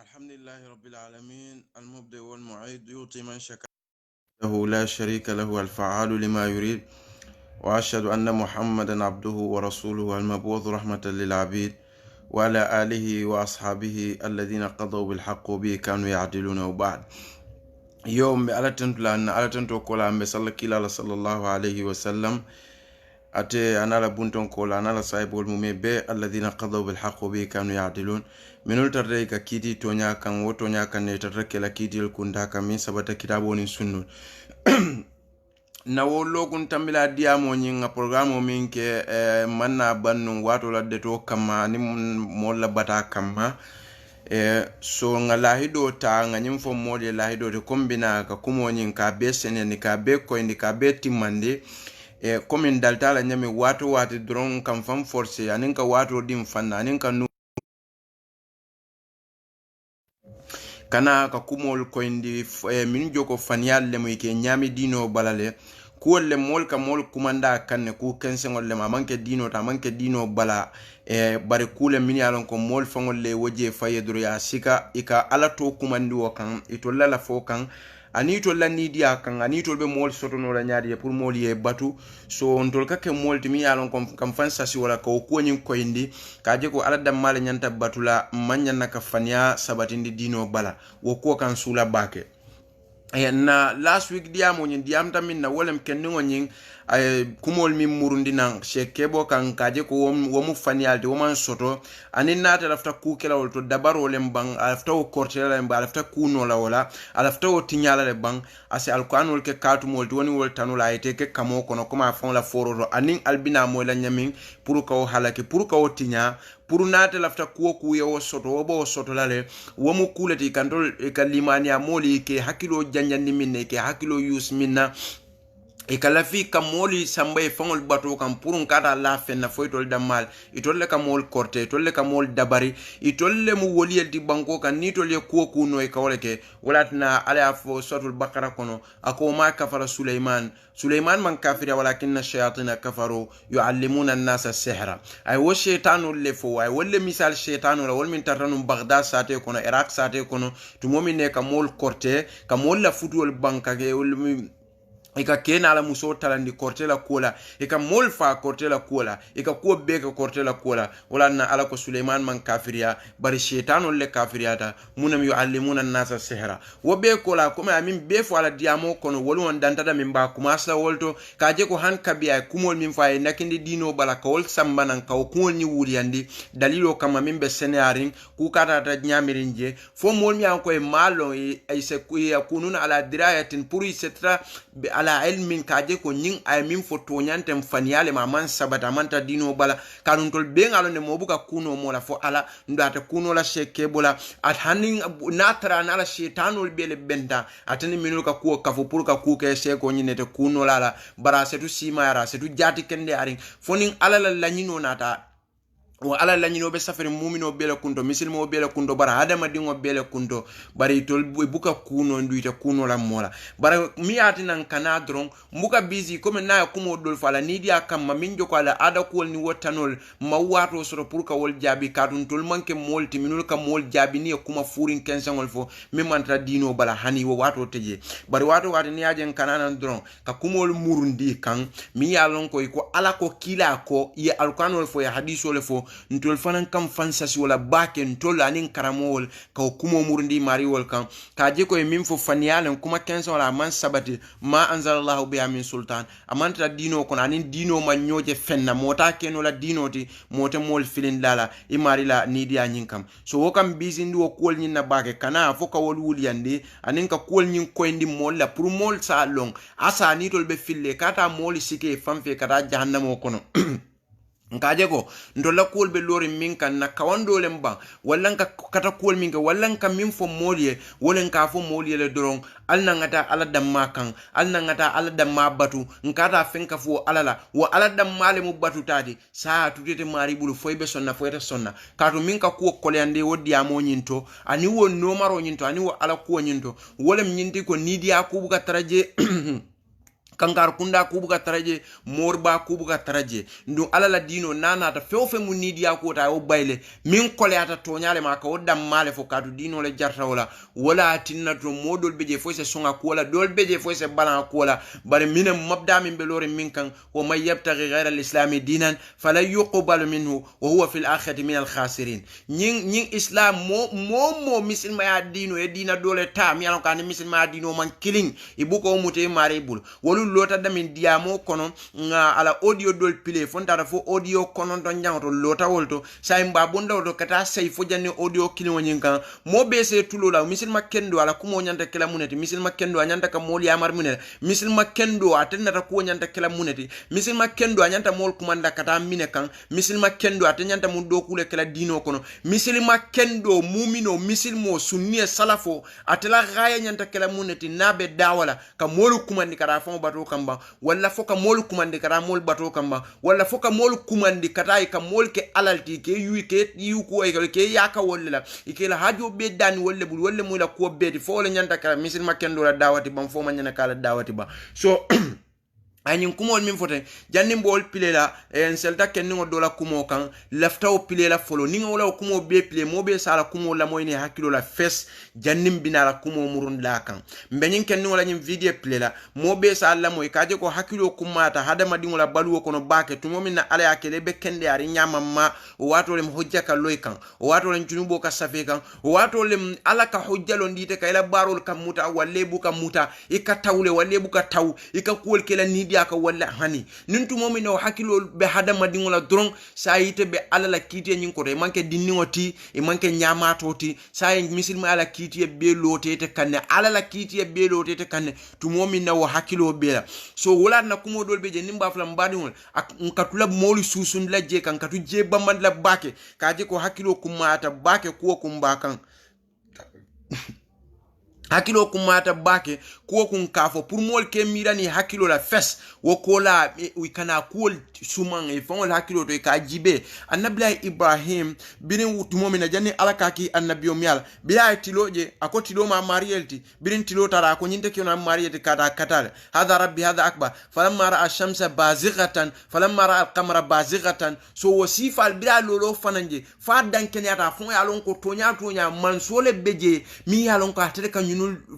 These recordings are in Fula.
الحمد لله رب العالمين المبدئ والمعيد يعطي من شكر له لا شريك له الفعال لما يريد وأشهد أن محمدا عبده ورسوله المبعوث رحمة للعبيد وعلى آله وأصحابه الذين قضوا بالحق وبه كانوا يعدلون. وبعد يوم على تنتو كولا مسلا صلى الله عليه وسلم ate anala bunton kola anala saibol mume be alladhina qadaw bil haqq bi kanu ya'dilun minul tarde ka kiti tonya kan woto nya kan ne tarke la kiti kunda kan min sabata kitabo ni sunnu na wollo kun tambila diamo nyinga programo min ke manna bannu wato la de to kama ni molla bata kama so nga lahido ta nga nyimfo mole lahido de kombina ka kumo nyin ka be senen ka be ko indi ka be timande comme daltala nyame wato dron kam fam forcé anin ka wato dim fanna anin ka nu kana ka kumol ko indi min joko fanyal le muy ke nyami dino balale kuolle mol ka mol kumanda kanne ku kensengol le manke dino ta manke dino bala bare kule min yalon ko mol fangol le woje fayedro ya sika ika ala to kumandi wo kan itolla la fo kan anito la nidia kan anito be mol soto no la nyaadi pour mol ye batu so ndol kake mol timi yalon kam fansa si wala ko nyin ko indi kaje ko ala dam mala nyanta batula manya naka fanya sabatindi dino bala wo ko kan sula bake na last week diamo nyin diam tamin na wolem kenningo nyin kumol mi murundi nan shekebo kan kaje ko womu fanialde woman soto anin nata lafta ku kelawol to dabaro lem bang alafta o kortela lem alafta kuno la wala alafta o tinyala le bang ase alquranol ke katumol to woni wol tanula ayte ke kamo kono koma fon la foro anin albina mo la nyamin pour ko halake pour ko tinya pour nata lafta ku yo soto obo soto lale womu kulati kantol ka limania moli ke hakilo janjandi minne ke hakilo yus minna e kala fi kamoli sambay fangol bato kam purun kata la fenna foytol damal itolle kamol korte itolle kamol dabari itolle mu woliyel di banko kan ni tolle ku no e kawleke walatna ala fo suratul baqara kono ako ma kafara sulaiman man kafira walakinna shayatin kafaru yuallimuna an-nasa as-sihra ay wo shaytanu le fo ay wolle misal shaytanu la wol min tartanu baghdad sate kono iraq sate kono tumomi ne kamol korte kamol la futol banka ke ika kena ala muso talandi kortela kola ika molfa kortela kola ika ko beka kortela kola wala na ala ko Suleiman man kafiria bari shaytanu le kafiriata munam yuallimuna an-nasa sihra wo be kola kuma amin be fo ala diamo kono wolu on dantada min ba kuma sa wolto kaje ko han kabiya kumol min fa nakindi dino bala ka wol sambanan ka ko ni wuriyandi dalilo kama min be senaring ku kata ta nyamirinje fo mol mi an ko e malo ay se ku yakununa ala dirayatin pour setra ala ilmin kaje ko nyin ay min foto nyantem faniale ma man sabata manta dino bala kanun tol be ngalo ne mobuka kuno mola fo ala ndata kuno la sheke bola at hanin natra na la shaytanul bele benda atani minul ka ko kafo pour ka ku ke sheko nyinete kuno la bara setu sima yara setu jati kende arin fonin ala la nyino nata wa ala lañino be safari mumino bele kunto misilmo bele kunto bara adama dingo bele kunto bari tol buka kuno nduita kuno la mola bara mi ati nan kana dron mbuka busy comme na kumo dol fala ni dia kam ma minjo ko ala ada ko ni wotanol ma wato soro pour ka wol jabi kadun tol manke molti minul ka mol jabi ni kuma furin kensangol fo mi mantra dino bala hani wo wato teje bari wato wati ni ajen kana nan dron ka kumol murundi kan mi yalon ko ala ko kila ko ye alkanol fo ya hadisol fo ntol fanan kam fansasi wala bake ntol anin karamol ka kumo murundi mari wol kan ka je ko min fo faniyalen kuma kenso wala man sabati ma anzalallahu biha min sultan amanta dino kono anin dino ma nyoje fenna mota keno la dino ti mota mol filin lala imari la nidia nyin kam so wokam bizindi wo kol nyin na bake kana fo ka wol wuliyande anin ka kol nyin koyndi mol la pour mol sa long asa ni tol be fille kata mol sike famfe kata jahannamo kono nkaje ko ndola kol be lori min kan na kawando lemba wallan ka kata kol min ga wallan ka min fo moliye wolen ka fo moliye le doron alna ngata ala damma kan alna ngata ala damma batu nkata fenka fo alala wa ala damma le mu batu tadi sa tutete mari bulu foybe sonna foyta sonna kato min ka ko kolyande wodi amo nyinto ani wo no maro nyinto ani wo ala ko nyinto wolem nyinti ko nidia ku buka taraje kankar kunda kubuga taraje morba kubuga taraje ndu alala dino nana ta fewfe mu nidiya ko ta o bayle min kole ata to nyale ma ka wodam male fo kadu dino le jarta wala tinna to modol beje fo se songa ko wala dol beje fo se balan ko wala bare minem mabda min belore min kan o may yabtaghi ghayra al-islam dinan fala yuqbal minhu wa huwa fil akhirati min al-khasirin nyin islam mo misilma ya dino e dina dole ta mi alon kan misilma ya dino man killing ibuko mute maribul wolu lota damin diamo kono nga ala audio dol pile fonta fo audio kono don janto lota wolto say mba bunda wolto kata say fo janne audio kilo nyinka mo be se tulo la misil makendo ala kumo nyanta kala muneti misil makendo anyanta ka mol yamar muneti misil makendo atenda ko nyanta kala muneti misil makendo anyanta mol kumanda kata mine kan misil makendo atanyanta mu do kule kala dino kono misil makendo mumino misil mo sunniya salafo atela gaya nyanta kala muneti nabe dawala ka mol kumandi kara fo bato kamba wala foka mol kumandi kara mol bato kamba wala foka mol kumandi kata ka mol ke alalti ke yu ko e ke yaka wala ike la hajo be dani wala bul wala mu la ko be fo la nyanta kala misil makendo la dawati bam fo ma nyana kala dawati ba so ayin kumol min fote janni mbol pilela en selta kenni ngo dola kumo kan laftaw pilela folo ni ngola kumo be pile mo be sala kumo la moyne hakilo la fes janni binala kumo murun la kan mbenyin kenni ngola nyim video pilela mo be sala moy kaje ko hakilo kumata hadama di ngola baluwo kono bake tumo min na ala yakele be kende ari nyama ma wato lem hojja ka loy kan wato lem junubo ka safe kan wato lem ala ka hojjalo ndite kay la barol kam muta walle bu kam muta ikatawle walle bu ka taw ikakol kala ni ka wala hani nintu momi no hakilo be hadama dingola dron sayite be alala kiti nyin ko e manke dinningoti e manke nyamatoti say misilma ala kiti be lotete kanne alala kiti be lotete kanne tu momi no hakilo be so wala na kumo dol be je nimba flam badingol ak katula moli susun la je kan katu je bamban la bake kaje ko hakilo kumata bake ko kumbakan hakilo kumata bake ko kun kafo pour mol ke mirani hakilo la fes wo kola wi kana kol suman e fon hakilo to ka jibe annabi Ibrahim birin wutumo mina janni alaka ki annabi miyal biya tiloje akotilo ma marielti birin tilo tara ko nyinte ki na marielti kata katale hada rabbi hada akbar falamma ra ash-shamsa bazighatan falamma ra al-qamara bazighatan so wasifa al-bila lolo fananje fa danken yata fon ya lon ko tonya man sole beje mi ya lon ko atele kan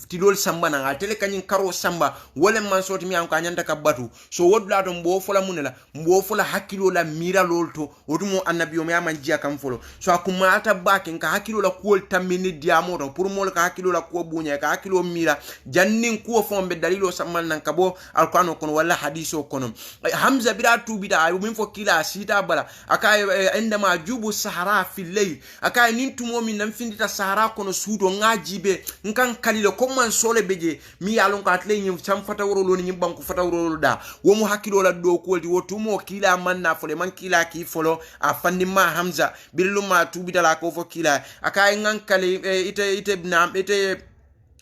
tilol samba na atele kanyin karo samba wala man soti mi an ko anyanta ka batu so wodla to mbo fola munela mbo fola hakilo la mira lolto wodumo annabi o man jiya kam folo so akuma ata bakin ka hakilo la ko tamini diamo to pour mol ka hakilo la ko bunya ka hakilo mira jannin ko fombe dalilo sammal nan kabo alquran kono wala hadiso kono hamza bida tubida ay min fo kila sita bala akay indama jubu sahara fil layl akay nin tumo min nan findita sahara kono sudo ngajibe nkan kalile man sole beje mi yalon ko atle nyim cham fata woro lo nyim banku fata woro da wo mu hakilo la do kolti wotumo kila manna fole man kila ki folo a fandi ma hamza biluma tubita la ko fo kila akay ngankale ite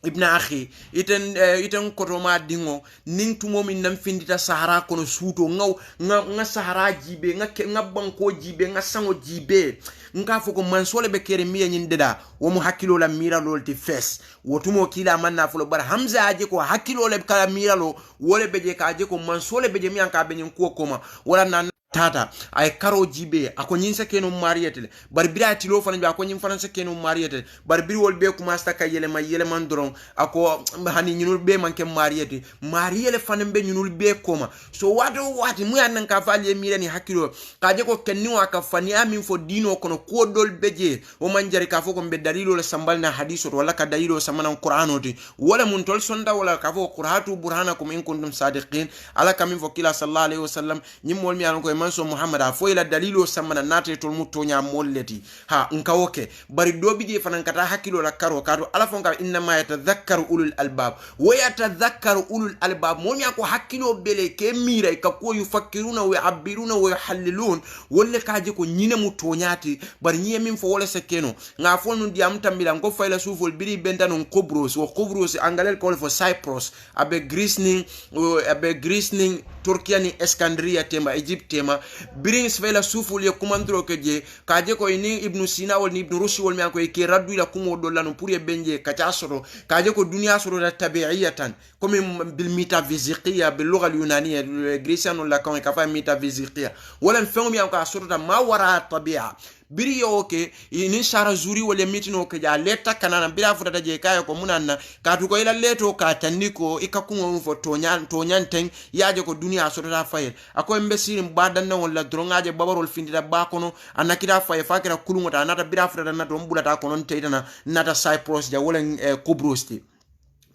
ibn akhi iten kotoma dingo ning tumo min nam findita sahara kono suto nga sahara jibe nga banko jibe nga sango jibe nka foko man sole be kere miya nyindeda wo mu hakilo la mira lolti fes wotumo kila manna fulo bar hamza aje ko hakilo le kala mira lo wole beje ka aje ko man sole beje mi anka be nyin ko koma wala nan tata ay karo jibe ako nyinsa keno marietele bar bira tilo fana ako nyim fana keno marietele bar biri wol be kuma sta ka yele man doron ako hani nyinul be man ke mariete mariele fana be nyinul be koma so wati mu yan ka fali mi ni hakilo kaje ko kenni wa ka fani amin fo dino kono ko dol beje o man jari ka fo ko be dalilo le sambal na hadiso wala ka dalilo samana qur'anoti wala mun tol sonda wala ka fo qur'atu burhanakum in kuntum sadiqin ala kamin fo kila sallallahu alaihi wasallam nyim mol mi an ko manso muhammad a foyla dalilo samana nate tol mutonya molleti ha nkawoke bari dobi je fanan kata hakilo la karo kato ala fonka inna ma yatadhakkaru ulul albab wa yatadhakkaru ulul albab momi ko hakilo bele ke mira ka ko yufakkiruna wa yabiruna wa yuhallilun wolle kaje ko nyine mutonyati bari nyiye min fo wala sekeno nga fo nu diam tambila ngo fayla sufol biri bentano Qobros wo Qobros angalel ko fo Cyprus abe Grisning Turkiani Iskandria tema Egypt tema birin sfela suful ye kumandro keje kaje ko ni Ibn Sina wal ni Ibn Rushd wal mi ko ke raddu la kumo dollanu pour ye benje kacha soro kaje ko dunya soro da tabi'iyatan comme bil metaphysiqiyya bil lugha al yunaniyya grecian la kan ka fa metaphysiqiyya wala fengo mi ko soro da ma wara tabi'a biri yo ke ni shara zuri wala mitino ke ja leta kanana bila futa je kaya ko munanna ka tu ko ila leto ka taniko ikakungo fo tonyan ten yaje ko dunia so da fayel ako mbesirim badan na wala drongaje babarol findida bakono anakira faye fakira kulungota nata bila futa na to mbulata kono teitana nata Cyprus ja wala Qobros ti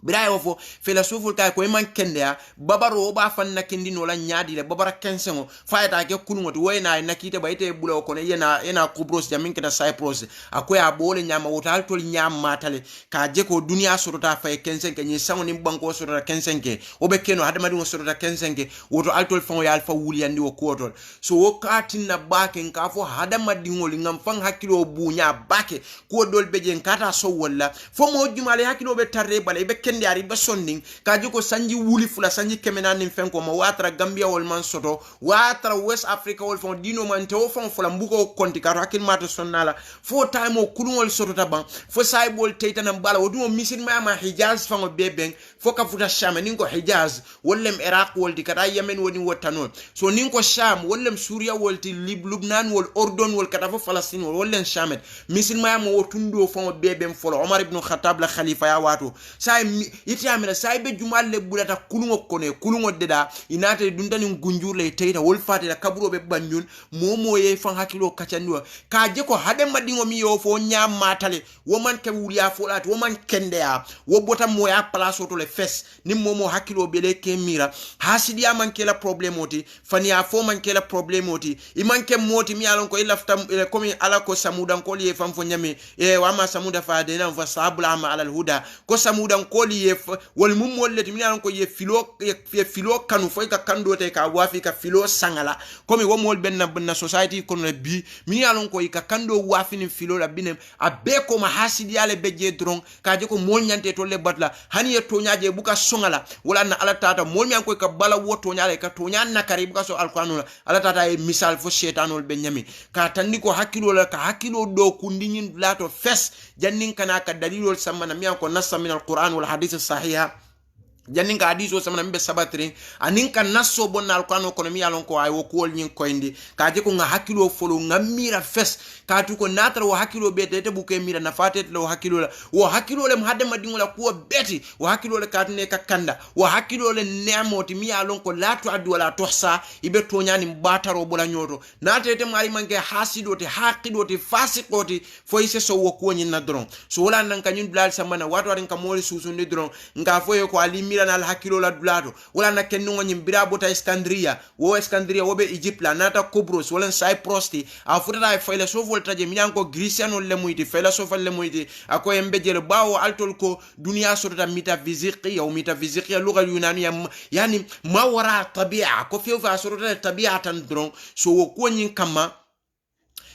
bira yo fo filosofu ka ko man kendea babaro ba fan na kendi no la nyaadi le babara kensengo fayta ke kulungoto wayna nakite bayte bulo ko ne yena Qobros jamin kita Cyprus akoya bole nyama wotal tol nyam matale ka je ko dunia sorota fay kensen ke ni sango ni banko sorota kensen ke obe keno hadama di sorota kensen ke woto altol fon ya alfa wuli andi wo kotol so wo katin na bake ka fo hadama di ngol ngam fan hakilo bunya bake ko dol beje kata so walla fo mo jumale hakilo be tarre bale be kendi ari ba sonding kaji ko sanji wuli fula sanji kemena nin fenko ma watra Gambia wol man soto watra West Africa wol fon dino man te o fon fula mbuko konti karo hakil mata sonnala fo time o kulungol soto taban fo saibol teytana bala wodumo misin ma Hijaz fango beben fo ka futa Sham ninko Hijaz wollem Iraq wol di kata Yemen woni wotanon so ninko Sham wollem Suria wol ti Lubnan wol Ordon wol kata fo Palestine wol wollem Shamet misin ma mo wotundo fango beben folo Omar ibn Khattab la khalifa ya wato say iti amina saybe jumalle bulata kulungo kone kulungo deda inate dundani gunjurle teyta wol fati la kaburo be banjun momo ye fan hakilo kachandiwa kaje ko hade madingo mi yo fo nyam matale woman ke wuliya fo lati woman kendea wo bota moya place to le fes ni momo hakilo bele ke mira hasidi aman ke la problème oti fani a fo man ke la problème oti iman ke moti mi alon ko ilafta komi ala ko samudan ko liye fam fo nyame wama samuda fa de na fa sabula ma ala al huda ko samudan ko liye wal mum wolleti mi alon ko ye filo kanu foy ka kando te ka wafi ka filo sangala komi wo mol benna society kono bi mi alon ko ka kando wafi ni filo la binem abe ko ma hasidi ale beje dron ka je ko mol nyante to le batla hani ye to nyaaje buka songala wala na ala tata mol mi an ko ka bala woto nyaale ka to nyan nakari buka so alquran ala tata e misal fo shaytanol be nyami ka tanni ko hakilo la ka hakilo do kundinin lato fes jannin kana ka dalilol samana mi an ko nassa min alquran wal hadith sahiha jannin ka hadiso samana mbe sabatrin anin kan nasso bonna alquran ko mi yalon ko ay wo ko nyin koyndi ka je ko nga hakilo folo ngamira fes ka tu ko natra wo hakilo be tete buke mira na fatet lo hakilo la wo hakilo le hadde madingo la ko beti wo hakilo le katne ka kanda wo hakilo le nemoti mi yalon ko la to adu wala tohsa ibe to nyani bataro bola nyoto na tete mari manke hasido te haqido te fasikoti fo ise so wo ko nyin na dron so wala nan kanyun blal samana wato ren ka moli susunde dron nga fo ko alimi na hakilo la dulato wala na kenno nyim bira bota Iskandria wo be Egypt la nata Qobros wala Cyprus ti a futata fayla so volta je minyan ko Grecian le muyti fayla so fal le muyti ako embe jele bawo altol ko dunia sorta metaphysiqiyya o metaphysiqiyya lugha yunaniya yani ma wara tabi'a ko fi fa sorta tabi'atan dron so wo ko nyin kama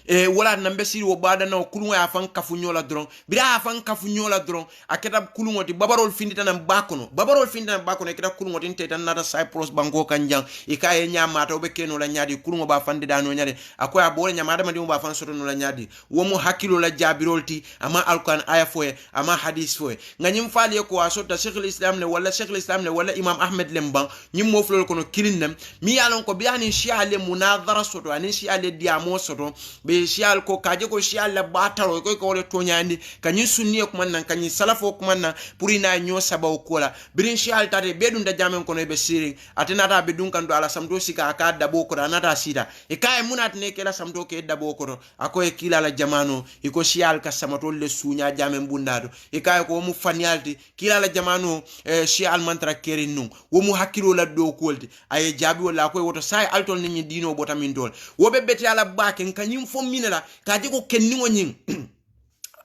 wala nambe siri wo bada na kulungo ya fan kafu nyola dron bira fan kafu nyola dron aketa kulungo ti babarol findita nan bakono aketa kulungo tin tetan nata Cyprus banko kanjang ikaye nyamata obe keno la nyadi kulungo ba fande dano nyade akoya bole nyamata mandi ba fan soto no la nyadi womo hakilo la jabirolti ama alquran aya foye ama hadith foye nganyim fali ko asota Sheikhul Islam le wala Imam Ahmed lemban nyim mo flol kono kilinnam mi yalon ko biani shia le munadhara soto ani shia le diamo soto be shia ko kaje ko shia la bataro ko le tonyandi kanyi sunni ko man nan kanyi salafo ko man nan purina nyo sabaw kola birin shia tare be dun da jamen kono be siri atenata be dun kan do ala samdo sika aka dabo ko anata sida e kay munat ne kela samdo ke dabo ko ako e kila la jamano iko shia ka samatol le sunya jamen bundado e kay ko mu fanialti kila la jamano shia al mantra kerin num wo mu hakilo la do kolti ay jabi wala ko woto sai altol ni dino botamin dol wo be beti ala baken kanyim fo minela kaje ko kenningo nyin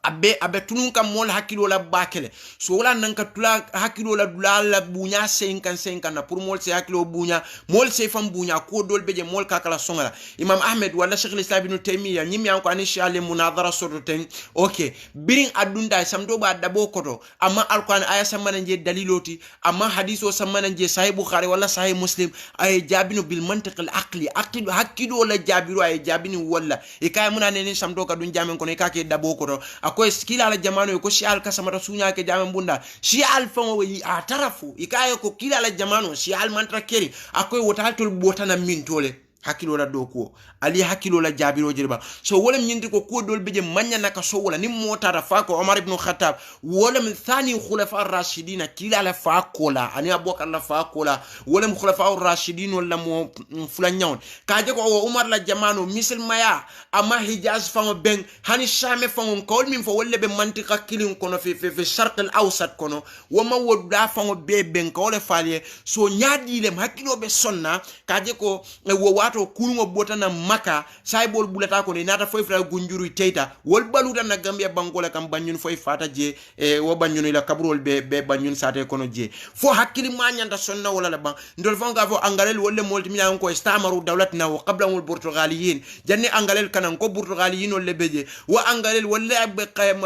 abe tunun kam mol hakilo la bakele so wala nan ka tula hakilo la dula bunya 50 na pour mol se hakilo bunya mol se fam bunya ko dol beje mol kakala songala Imam Ahmed wala Sheikh al-Islam ibn Taymiyyah nyimi an ko ani shale munadhara soto ten okay birin adunda samdo ba dabo koto amma alquran aya samana je daliloti amma hadiso samana je sahih Bukhari wala sahih Muslim ay jabinu bil mantiq al aqli aqidu hakilo la jabiru ay jabini wala e kay munane ni samdo ka dun jamen kono e kake dabo koto ko skila la jamano ko shial kasamata sunya ke jamen bunda shial fango wi atarafu ikaye ko kila la jamano shial mantra keri akoy wotaltol botana min tole hakilo la doko ali hakilo la jabiro jirba so wala nyindi ko dol beje manya naka so wala nim mota fa ko Umar ibn Khattab wala min thani khulafa ar-rashidin kila la fa kola ani Abubakar la fa kola wala khulafa ar-rashidin wala mo fulanyawn kaje ko Umar la jamano misal maya ama Hijaz fa ben hani Sham fa ko min fo wala be mantika kilin kono fi sharq al-awsat kono wama woda fa be ben ko le falie so nyaadi lem hakilo be sonna kaje ko wo wato kulungo botana maka saibol bulata ko ne nata foy fra gunjuru teita wol baluta na Gambia bangola kam banyun foy fata je wo banyun la kabrol be banyun sate kono je fo hakili ma nyanda sonna wala la ban ndol fonga fo angalel wolle molti mi ko istamaru dawlatna wa qabla al portugaliyin janni angalel kanan ko portugaliyin wolle beje wa angalel wolle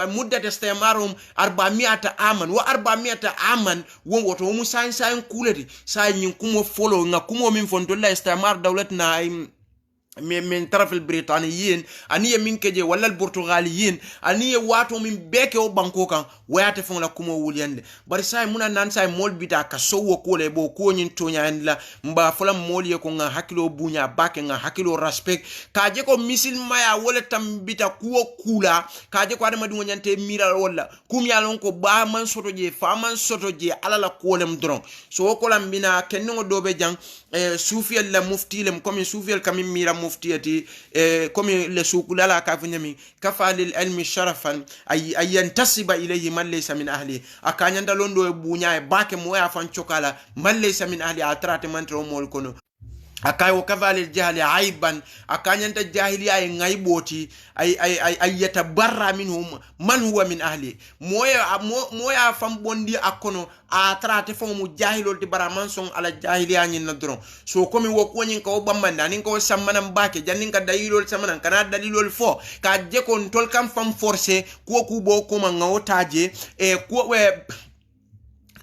muddat istamarum 400 aman wa 400 aman won woto mu sain kuleti sai nyin kumo folo nga kumo min fon dolla istamar dawlatna من طرف البريطانيين اني من كجي ولا البرتغاليين اني واتو من بيكي او بانكوكا وياتي فون لا كومو وليان بار ساي مونا نان ساي مول بيتا كا سو كولي بو كو نين تونيا لا مبا فلا مول يكو nga hakilo bunya bake nga hakilo respect kaje ko misil maya wala tam bita kuo kula kaje ko adama dungo nyante miral wala kum yalon ko ba man soto je fa man soto je alala kolem dron so ko lambina kenno dobe jang soufiyel la muftilem comme soufiyel kam mira muftiyati comme le sukula la ka funyami kafalil ilmi sharafan ay yantasiba ilayhi man laysa min ahli akanya ndalondo bunya bake mo ya fan chokala man laysa min ahli atrate man tro mol kono akay wa kafalil jahli aiban akanya nta jahiliya ay ngayboti ay yatabarra minhum man huwa min ahli moya fam bondi akono a trate fo mu jahilol di baraman son ala jahiliya nyin na dron so komi wo ko nyin ko bambanda nin ko sammanam bake jannin ka dalilol sammanan kana dalilol fo ka je kon tol kam fam forcé ko ku bo ko ma ngawotaje ko we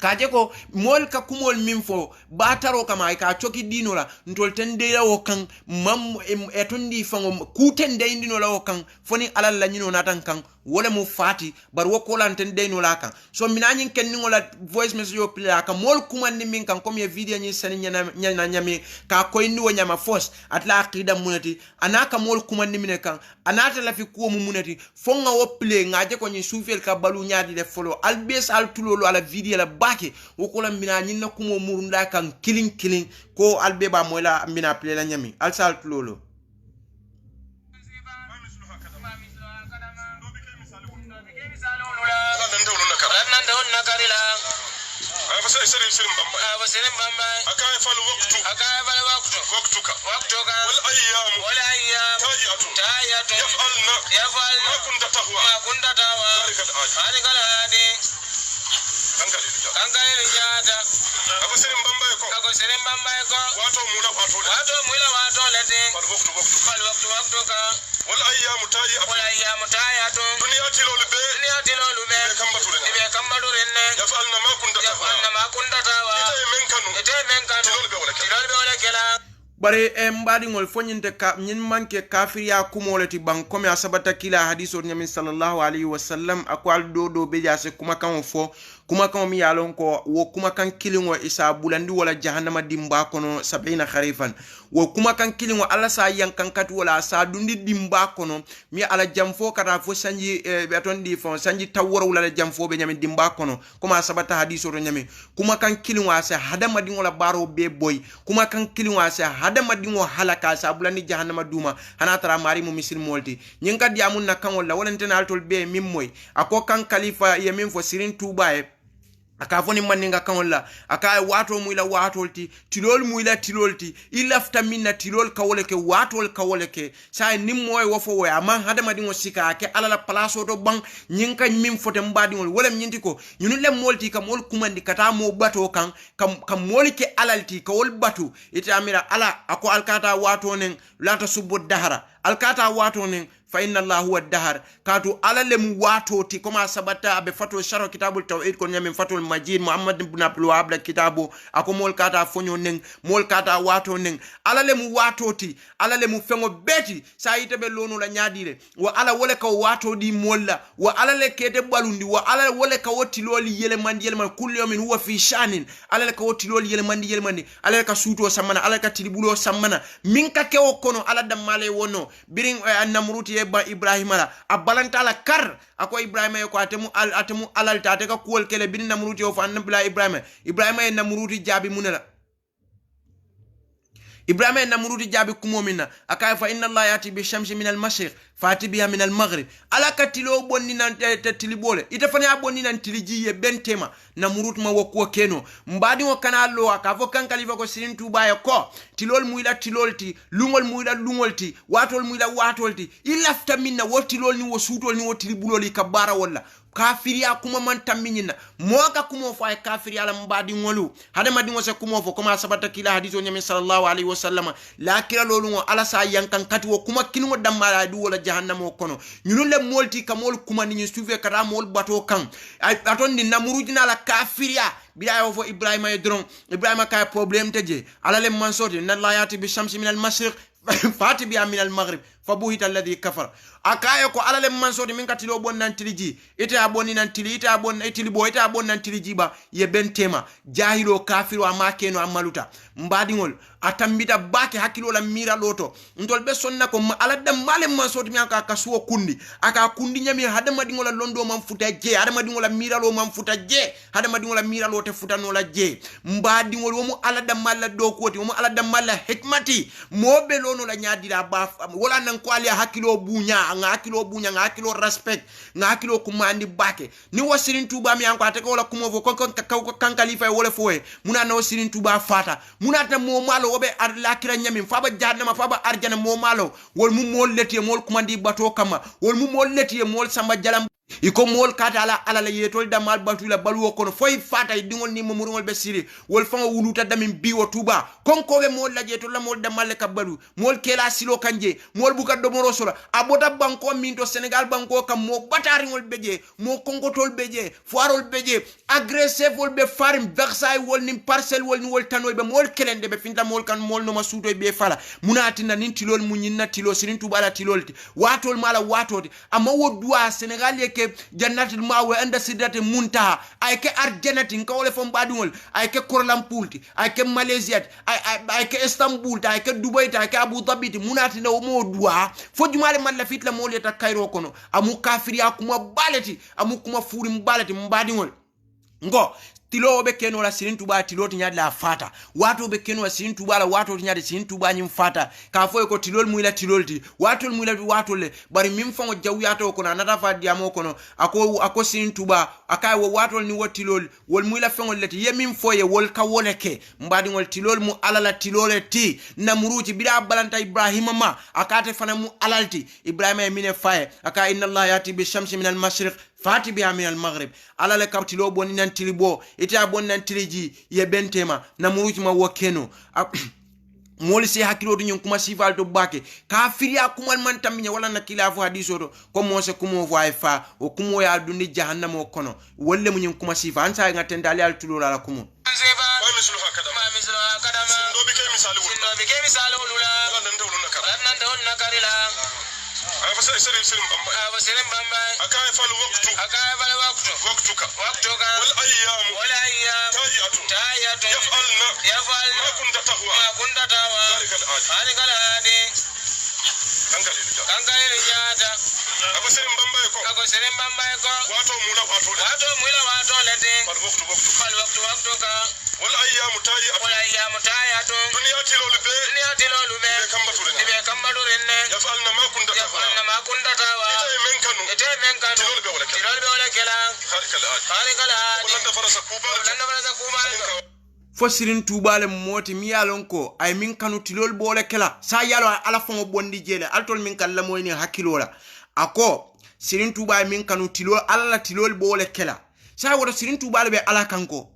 kaje ko mol ka kumol min fo bataro kama ka choki dino la ntol tende la o kan mam etondi fango kutende indino la o kan foni alal la nyino natan kan wala mu fati bar wokolan tende no la kan so minanyin kenningo la voice message yo play ka mol kumandi min kan comme video nyi sani nyana nyami ka koy ni wonyama force atla aqida munati anaka mol kumandi min kan anata la fi ko mu munati fonga wo play ngaje ko nyi soufel ka balu nyaadi de follow albes al tulolo ala video la bake wokolan minanyin na kumo murunda kan killing ko albeba mola mina play la nyami al sal tulolo سلم بامبا أكاي فال وقتك والأيام تايات يفعلن ما كنت تهوى ذلك الآية nyata ako sirim bamba ko wato mula wato lete fal waktu ka wal ayyamu tayatu dunya tilolu be be kambatu renne yafalna ma kunta tawa ite men kanu tilol be wala kala bare mbaɗigol foñinte ka ñin manke kafiriya kumoleti ban comme a sabata kila hadiso ñamin sallallahu alayhi wa sallam ako al do be jase kuma kan fo kuma kan mi yalon ko wo kuma kan kilingo isa bulandi wala jahannama dimba kono 70 kharifan wo kuma kan kilingo ala sa yankan kat wala sa dundi dimba kono mi ala jamfo kata fo sanji betondi fo sanji tawworo wala jamfo be ñamin dimba kono kuma sabata hadiso to ñamin kuma kan kilingo asa hadama di wala baro be boy kuma kan kilingo asa hadama dingo halaka sa bulani jahannama duma hana tara mari mu misil molti nyin kad yamun na kan wala wala tena altol be mimmoy ako kan khalifa yemin fo sirin tuba e aka foni maninga kan wala aka wato muila watolti tilol muila tilolti ilafta minna tilol kawoleke watol kawoleke sa nimmoy wofo we ama hadama dingo sika ke alala place to bang nyin kan mim fote mbadi wol wala nyinti ko ñunu lem molti kam wol kumandi kata mo bato kan kam molike alalti ka wol batu ite amira ala ako alkata wato nen lata subbu dahara alkata wato nen fa inna Allah huwa ad-dahr katu alalem watoti koma sabata abe fatul sharo kitabul tawhid ko nyamin fatul majid muhammad ibn abdul wahab la kitabu ako mol kata fonyo nen mol kata wato nen alalem watoti alalem fengo beti sa yitebe lonu la nyaadire wa ala wole ka wato di molla wa alale kete balundi wa ala wole ka woti loli yele mandi kullu yawmin huwa fi shanin alale ka woti loli yele mandi alale ka suto samana alale ka tilibulo samana minka kewo kono ala damale wono biring annamruti ba Ibrahima la abalanta la kar ako Ibrahima ko atemu alal tate ka kuwol kele bin namruti o fa annabla Ibrahima e namruti jabi munela Ibrahima e namruti jabi kumomina akay fa inna Allah yati bi shamsi min al mashriq fati biha min al maghrib ala katilo bonni nan tilibole ita fani abonni nan tiliji bentema namrut ma wokko keno mbadi o kanalo aka fo kan kalifa ko sirin tuba ko tilol muila tilolti lungol muila lungolti watol muila watolti ilafta minna wotilol ni wo sutol ni wotilibuloli kabara walla kafiriya kuma man tamminyina moga kuma fo ay kafiriya la mbadi ngolu hada madi ngo se kuma fo kuma sabata kila hadiso nyami sallallahu alaihi wasallam la kila lolu ngo ala sa yankan kati wo kuma kinu damala du wala jahannam kono ñunu le molti kamol kuma ni suufe kata mol bato kan ay atondi namurudina la kafiriya biya fo Ibrahima e dron Ibrahima kay problème teje ala le mansoti na la yati bi shamsi min al mashriq fati biha min al maghrib fabuhita alladhi kafara akaye ko alale mansodi min katilo bon nan tiliji ite aboni nan tili ite abon itili bo ite abon nan tiliji ba ye bentema jahilo kafiru amakeno amaluta mbadingol atambita bake hakilo la mira loto ndol be sonna ko alada male mansodi mi aka kasuo kundi aka kundi nyami hadama dingola londo man futa je hadama dingola mira lo man futa je hadama dingola mira lo te futa no la je mbadingol womu alada mala do koti womu alada mala hikmati mobe lono la nyaadira ba wala nan ko ali hakilo bunya nga hakilo respect nga hakilo kumandi bake ni wasirin tuba mi anko ateka wala kumovo kan khalifa wala fowe muna no sirin tuba fata muna ta mo malo wobe ar lakira nyami faba jahannama faba arjana mo malo wol mu mol leti mol kumandi bato kama wol mu mol leti mol samba jalam iko mol kata ala la yetol damal batula balu kono foy fata dingol ni momurungol be siri wol fanga wuluta damin biwo tuba konko be mol la yetol la mol damal ka balu mol kela silo kanje mol buka do moro sola abota banko minto Senegal banko kam mo bataringol beje mo konkotol beje foirol beje agressif wol be farim Versailles wol ni parcelle wol ni wol tanol be mol kelende be finta mol kan mol no masuto be fala munatina nin tilol munyinna tilo sirin tuba la tilolti watol mala watoti amma wodua Senegal ke jannatul mawe anda sidati muntaha ay ke arjanati ngawle fo mbadungol ay ke Kuala-Lumpur ay ke Malaysia ay ke Istanbul ay ke Dubai ay ke Abu Dhabi munati na mo duwa fo jumale man la fitla mo leta Cairo kono amu kafiri akuma baleti amu kuma furi mbaleti mbadingol ngo tilo be keno la sirin tuba tilo tinyadi la fata watu be keno la sirin tuba la watu tinyadi sirin tuba nyim fata ka foy ko tilol muila tilolti watu muila watu le bari mim fango jawyato ko na nata fa diamo kono ako sirin tuba akay wo watu ni wotilol wol muila fango leti yemim foye wol ka woleke mbadi ngol tilol mu alala tilole ti namuruti bida balanta Ibrahima ma akate fana mu alalti Ibrahima mine faye aka inna Allah yati bi shamsi min al mashriq fati biha min al maghrib ala le kam tilo bonni nan tilibo ita bonni nan tiliji ye bentema na muruti ma wokeno moli se hakilo du nyum kuma sifal to bake kafiriya kumal man taminya wala na kila fu hadiso to ko mo se kumo fu fa o kumo ya dundi jahannam o kono wolle mu nyum kuma sifa an sa ngaten dali al tulo la kumo ma mislu kadama sindo bi ke misali wala nan dawul nakarila afa sirin bamba akay fal waqtuka wal ayyam tayyatu yaf'alna ma kunta tahwa ذلك الهادي kankale rijata ako sirin bamba ko wato mula wato lete fal waqtu ka wal ayyamu tayyatu dunya tilolu be kambatu renne yaf'alna ma kunta tawa ite menkanu tilolu be wala kala harikal hadi landa farasa kuba fo sirin tubale moti mi yalon ko ay min kanu tilol bole kala sa yalo ala fo bondi jele altol min kala moyni hakilola ako sirin tuba min kanu tilol alla tilol bole kala sa woro sirin tubale be ala kanko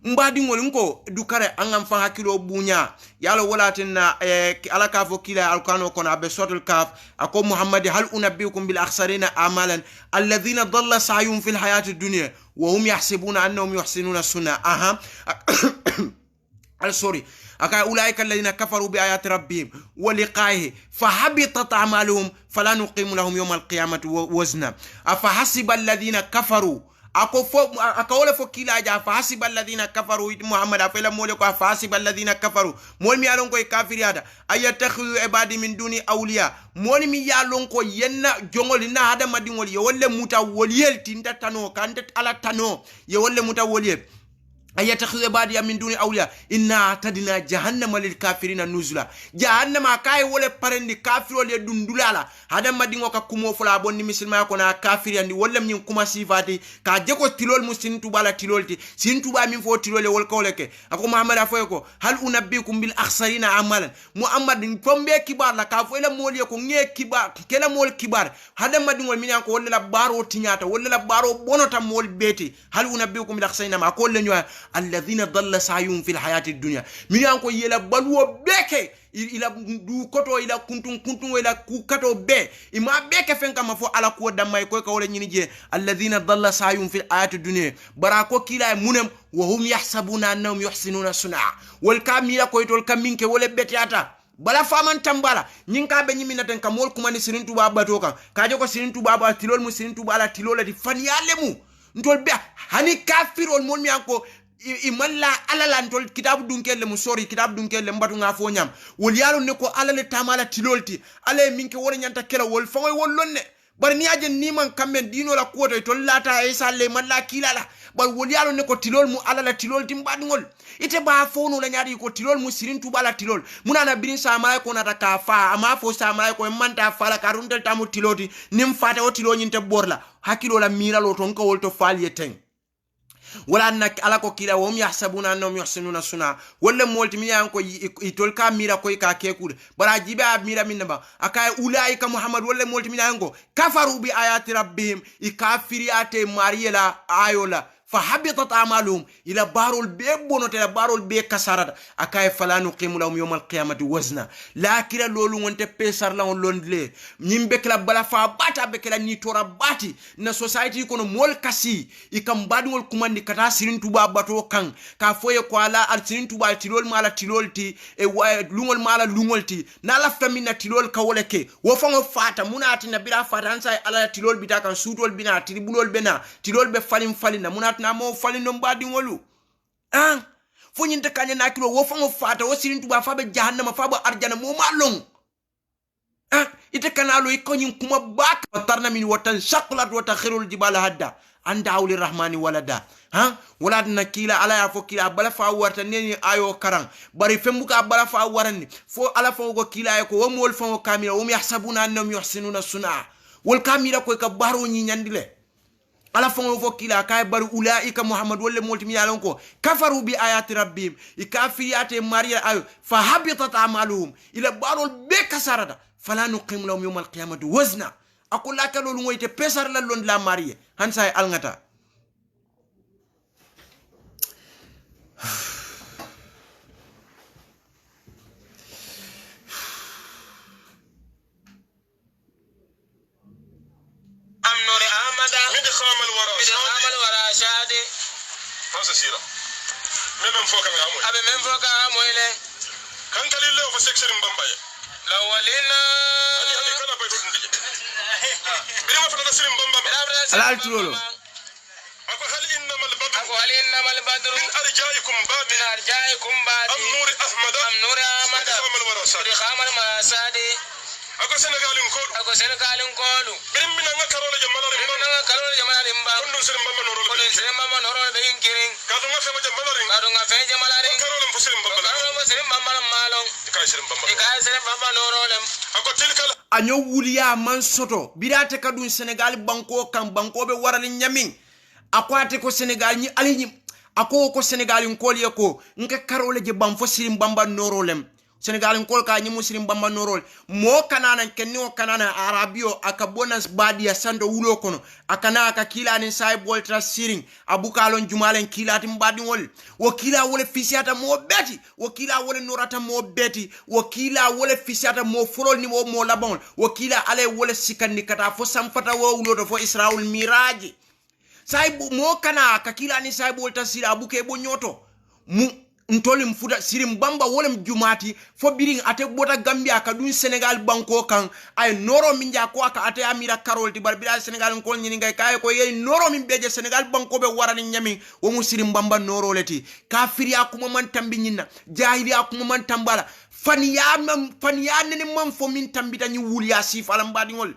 mbadi ngol nko dukare angam fa hakilo bunya yalo wala tinna ala ka fo kila alkano kono abe sotul kaf ako muhammad hal unabbiukum bil akhsarina amalan alladhina dhalla sa'yuhum fil hayati dunya wa hum yahsibuna annahum yuhsinuna sunna sorry aka ulaika alladhina kafaru bi ayati rabbihim wa liqa'ihi fahabitat a'maluhum fala nuqimu lahum yawm al-qiyamati wazna afa hasiba alladhina kafaru akawole fo kila ja fa hasibal ladina kafaru muhammad afela mole ko fa hasibal ladina kafaru mol mi yalon ko kafiriyada ayatakhu ibadi min duni awliya mol mi yalon ko yenna jongol na hada madingol yo wolle muta woliyel tinta tano kanta ala tano yo wolle muta woliyel ayatakhu ibadi min duni awliya inna atadina jahannama lil kafirina nuzula jahannama kay wole parendi kafiro le dundulala hada madingo ka kumo fula bonni misilma ko na kafiri andi wolle min kuma sifati ka jeko tilol musin tubala tilolti sin tuba min fo tilole wol kawleke ako muhammad afoy ko hal unabbikum bil akhsarina amalan muhammad pombe kibar la ka fo la moliye ko nge kibar kela mol kibar hada madingo min ko wolle la baro tinyata wolle la baro bonota mol beti hal unabbikum bil akhsarina ma ko le nyoy alladhina dhalla sa'yuhum fil hayati dunya min yanko yela balwo beke ila du koto ila kuntun ila kukato be ima beke fenka mafo ala ko damay ko ka wala nyini je alladhina dhalla sa'yuhum fil hayati dunya barako kila munem wa hum yahsabuna annahum yuhsinuna sun'a wal kamila ko tol kaminke wala betiata bala faman tambala nyinka be nyimina tan kamol kuma ni sirin tuba bato kan kaje ko sirin tuba ba tilol mu sirin tuba ala tilolati fan yalemu ntol be hani kafirol mon mi anko imalla alala ntol kitabu dunkelle mu sori kitabu dunkelle mbatu nga fo nyam wol yalo ne ko alale tamala tilolti ale minke wor nyanta kela wol fangoy wol lonne bar ni aje ni man kammen dino la koto to lata e salle malla kilala bar wol yalo ne ko tilol mu alala tilolti mbadungol ite ba fo no la nyaari ko tilol mu sirin tubala tilol munana birin sa mala ko nata ka fa ama fo sa mala ko manta fala karuntel tamu tiloti nim fata o tilo nyinte borla hakilo la miralo ton ko wol to falye teng wala nak ala ko kila wom yahsabuna annahum yuhsinuna sun'a wala molti mi yanko itol ka mira ko ka kekul bara jibe mira minba akay ulaika muhammad wala molti mi yanko kafaru bi ayati rabbihim ikafiriyate mariyela ayola fahabitat a'maluhum ila barul be bonote la barul be kasarada akay fala nuqimu lahum yawm al-qiyamati wazna lakira lolu wonte pesar la on londle nyimbe kala bala fa bata be kala ni tora bati na society kono mol kasi ikam badngol kumandi kata sirin tuba bato kan ka foye ko ala al sirin tuba tilol mala tilolti e lungol mala lungolti na la famina tilol ka woleke wo fango fata munati na bira fata ansa ala tilol bitaka sutol bina tribunol bena tilol be falina munati na mo falino mbadi ngolu fo nyinte kanya na kilo wo fango fata wo sirin tuba fa be jahannama fa ba arjana mo malong ite kanalo ikonyin kuma bak tarna min watan shaqlat wa takhirul jibala hadda anda awli rahmani walada wala na kila ala ya fo kila bala fa warta neni ayo karang bari fembuka bala fa warani fo ala fa go kila ko wo mol fa kamila wo yahsabuna annahum yuhsinuna sun'a wal kamila ko ka baro nyi nyandile ala fongo fo kila kay bar ulaika muhammad wala multimi yalon ko kafaru bi ayati rabbihim ikafiyate mariya ayo fa habitat a'maluhum ila barul be kasarada fala nuqim lahum yawm al-qiyamati wazna akula ka lolu ngoyte pesar la lon la marié hansa alngata شادي فاس سيرة من فوق عموي أبي من فوق عموي له كان تلي له فسكسر مبامباي لولينا هني كنا بيتون دي بيرما فتا سيرم بامبا على التلولو أكو هل إنما البدر من أرجائكم باد أم نور أحمد خامل مسادي أكو سنغال كولو بريم من أنا كارول جمال ريمبا كندو سيرم بامبا نورول بينكيرين كادو نفهم جمال ريمبا كارول مسيرم بامبا مالون إكاي سيرم بامبا نورولم أكو تلك anyo wuliya man soto birate kadun Senegal banko be warali nyamin akwate ko Senegal ni ali ako ko Senegal ngol yako nka karole je bam fo sirim bamba norolem Senegal ngol ka ni muslim bamba norol mo kanana kenni o kanana arabio aka bonus badia sando wulo kono akana aka kila ni sai boltra siring abukalon jumalen kilati mbadi wol wakila wole fisiata mo beti wakila wole norata mo beti wakila wole fisiata mo folol ni mo labon wakila ale wole sikandi kata fo samfata wo wulo fo Israel miraji sai mo kana aka kila ni sai boltra sira abuke bo nyoto mu ntoli mfuda sirim bamba wolem jumati fo biring ate bota Gambia ka dun Senegal banko kan ay noro minja ko aka ate amira karol ti barbira Senegal ko nyini ngay kay ko yey noro min beje Senegal banko be warani nyami wo mu sirim bamba noro leti kafiri akuma man tambi nyina jahili akuma man tambala faniya nene man fo min tambita ni wulya sif alam badi ngol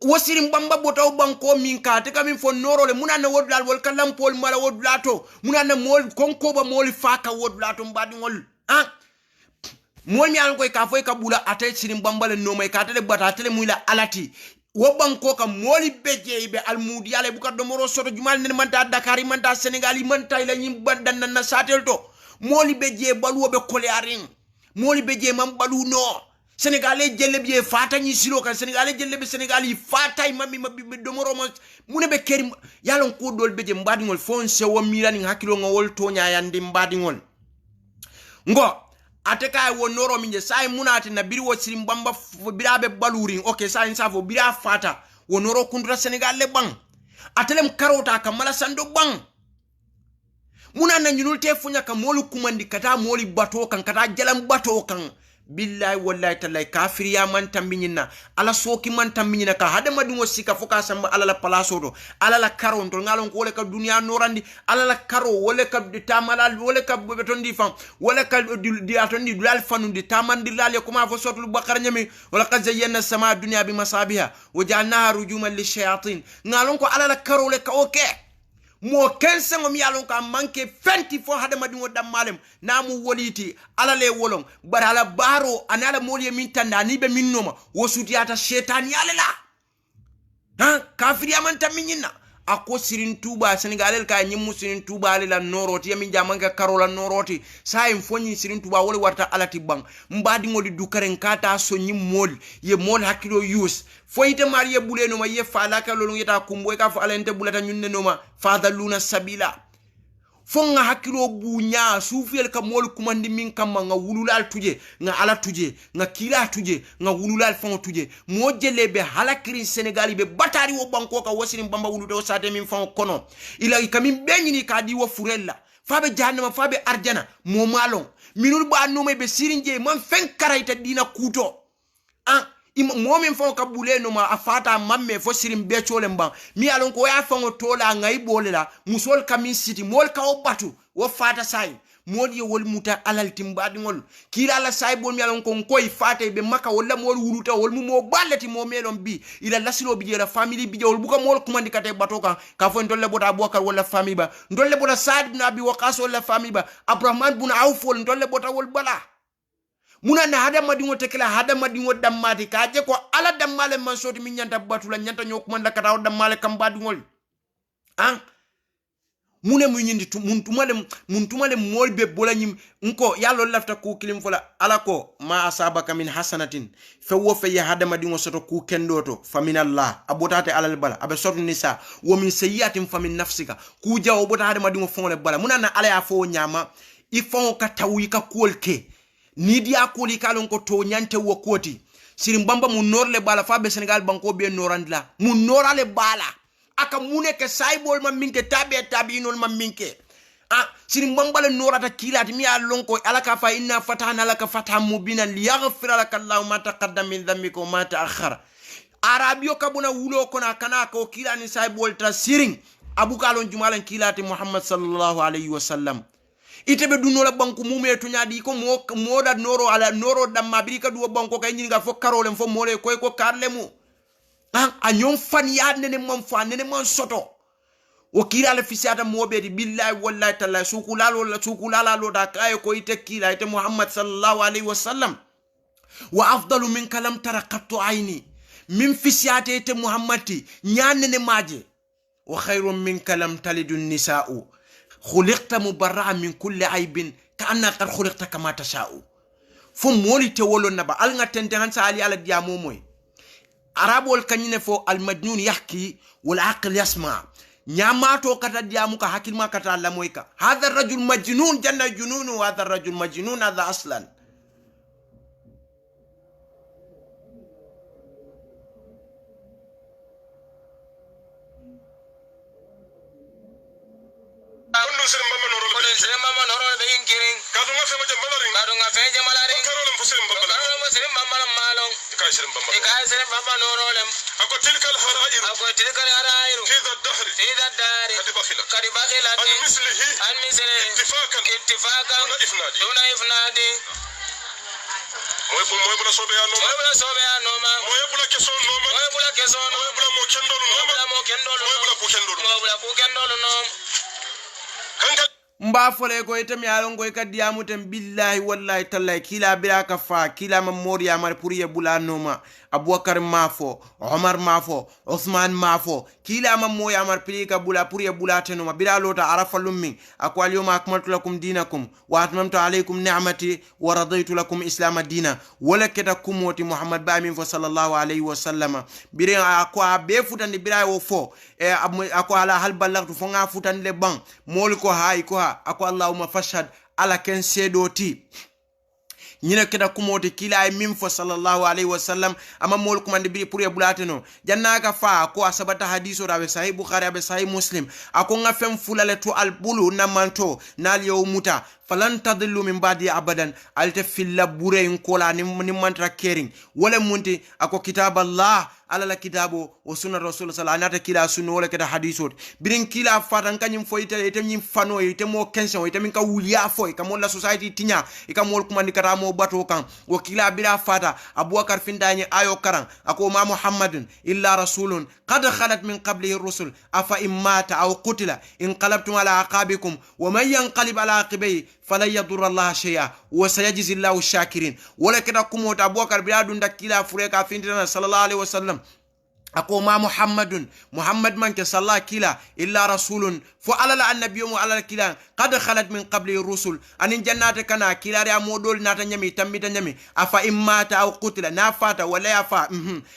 wasirim bamba botaw banko min ka te kamin fo norole munana wodlal wol kalam pol mala wodlato munana mol konko ba mol faka wodlato mbadi ngol mol mi an koy ka foy ka bula atay sirim bamba le no may ka tele bata tele muy la alati wo banko ka moli beje be almudi yale bu ka do moro soto jumal ne manta Dakar manta Senegal manta la nyim bandan na satel to moli beje balu be kolearing moli beje mam balu no Sénégalais jelle bi fata ni silo kan Sénégalais jelle bi Sénégali fata mami mabbe domoro mo mune be kerim yalon ko dol beje mbadi ngol fon se wo milani hakilo ngol to nyaayande mbadi ngol ngo ateka wo noro minje sai munati na biri wo sirim bamba birabe baluring okay sai safo bira fata wo noro kundura Sénégalais bang atelem karota kamala sando bang muna na nyunul te funya ka molu kumandi kata moli bato kan kata jalam bato kan billahi wallahi tallahi kafiri ya man tambinyina ala soki man tambinyina ka hada madungo sika foka samba ala la palaso do ala la karo ndol ngalon ko wala ka dunya norandi ala la karo wala ka tamala wala ka betondi fam wala ka di atondi dulal fanu di tamandi lale ko ma fo sotul bakar nyami wala ka zayyana sama dunya bi masabiha wajalnaha rujuman lishayatin ngalon ko ala la karo le ka okay mo kense ngom yalon ka manke fenti fo hada madingo dammalem namu woliti ala le wolong barala baro anala moliye min tanda ni be minnoma wosutiyata shaytan yalela kafiri amanta minyina ako sirin tuba Senegalel ka nyimu sirin tuba la noroti yamin jamanka karola noroti sayim fonyi sirin tuba wole warta alati bang mbadi ngoli dukaren kata so nyimol ye mol hakilo use foyite mariye buleno ma ye fala ka lolong yeta kumboy ka fa alente bulata nyunne no ma fadaluna sabila fonga hakilo bunya sufiyel ka mol kumandi min kam nga wululal tuje nga ala tuje nga kila tuje nga wululal fon tuje mo jelebe halakiri Senegali be batari wo banko ka wasirim bamba wuludo sate min fon kono ila kamin benyini ka di wo furella fabe jahannama fabe arjana mo malon minul ba no be sirinje man fen karayta dina kuto momin fon ka buleno ma afata mamme fo sirim becole mba mi alon ko ya fango tola ngai bolela musol kamin city mol ka obatu wo fata sai modi wol muta alal timbadi ngol kila la sai bon mi alon ko koy fata be maka wala mol wuluta wol mo ballati mo melon bi ila lasilo bi jera family bi jol buka mol kumandi kate batoka ka fo ndolle bota bokar wala family ba ndolle bota Saad ibn Abi Waqas wala family ba Abrahman ibn Auf ndolle bota wol bala muna na hada madingo tekela hada madingo dammati kaje ko ala dammale man soti min nyanta batula nyanta nyokumanda kata dammale kambadi ngol mune mu nyindi muntumale molbe bolanyim nko yallo lafta ku kilim fola alako ma asabaka min hasanatin fe wo fe ya hadama dingo soto ku kendoto faminallah abotate alal bala abe soto nisa wo min sayyatin famin nafsika ku jawo bota hadama dingo fonle bala munana ala ya fo nyama ifon ka tawi ka kolke ni dia koli kalon ko to nyante wo koti sirim bamba mu norle bala fa be Senegal banko be norandla mu norale bala aka mune ke saibol ma minke tabi inol ma minke sirim bambale norata kilati mi alonko alaka fa inna fatana laka fathan mubina liyaghfira laka Allah ma taqaddama min dhanbika wa ma ta'akhkhara arabio kabuna wulo kona kana ko kilani saibol ta siring abukalon jumalan kilati Muhammad sallallahu alaihi wasallam itebe dunola banku mume to nyaadi ko moda noro ala noro damma birika duwo banko kay nyinga fo karole fo mole koy ko karlemu a ñom fan ya nene mom fa nene mon soto o kila la fisiata mobedi billahi wallahi taala sukulala lo da kay ko ite kila ite Muhammad sallallahu alaihi wasallam wa afdalu min kalam taraqatu aini min fisiata ite Muhammadi nyanene maje wa khairun min kalam talidun nisaa'u khuliqta mubarra'a min kulli aibin ka'anna qad khuliqta kama tasha'u fo moli te wolo naba al ngaten tan sa ali ala diamo moy arabol kanyine fo al majnun yahki wal aql yasma nyamato kata diamu ka hakil ma kata alla moyka hadha ar-rajul majnun janna jununu wa hadha ar-rajul majnun hadha aslan تلك الهرائر إذا الدهر قد بخلت عن مثله اتفاقا دون إفناد moy bula sobe ya noma moy bula keso noma moy bula mo kendolo mba fole ko itam yalon ko kadiyamu tam billahi wallahi tallahi kila biraka fa kila mamori ya mar pour yebula noma Abubakar mafo Omar mafo Uthman mafo kila mammo ya mar pilika bula pour yebula tenoma bila lota arafa lummi ako alyawma akmaltu lakum dinakum wa atmamtu alaykum ni'mati wa raditu lakum islam dina wala keta kumoti Muhammad ba min fo sallallahu alayhi wa sallam bire ako be futande bira wo fo ako ala hal ballagtu fo nga futande ban mol ko hay ko ako allahumma fashhad ala ken sedoti ñina keda kumote kila ay mim fo sallallahu alayhi wa sallam ama mol kumande bi pour yabulateno jannaka fa ko asabata hadiso rawe sahih bukhari abe sahih muslim ako nga fem fulale to albulu namanto nal yawmuta falan tadillu min badi abadan alta fil labure in kola ni mantra kering wala munti ako kitab allah ala la kitabo wa sunna rasul sallallahu alaihi wasallam kila sunno wala kada hadisot birin kila fatan kanyim fo ite nyim fano ite mo kension ite min ka wuliya fo ka mo la society tinya ka mo kuma ni kata mo bato kan wa kila bila fata abubakar findani ayo karan ako ma muhammadun illa rasulun qad khalat min qablihi rusul afa immata aw qutila inqalabtum ala aqabikum wa man yanqalib ala aqibihi falan yadurra Allah shay'a wa sayajzi Allahu shakirin wala kada kumota abubakar bila dunda kila fureka findana sallallahu alaihi wasallam ako ma muhammadun muhammad man ke sallallahu kila illa rasulun fo alala annabiyyu alala kila qad khalat min qabli rusul anin jannata kana kila ya modol nata nyami tambita nyami afa immata aw qutila nafata wala yafa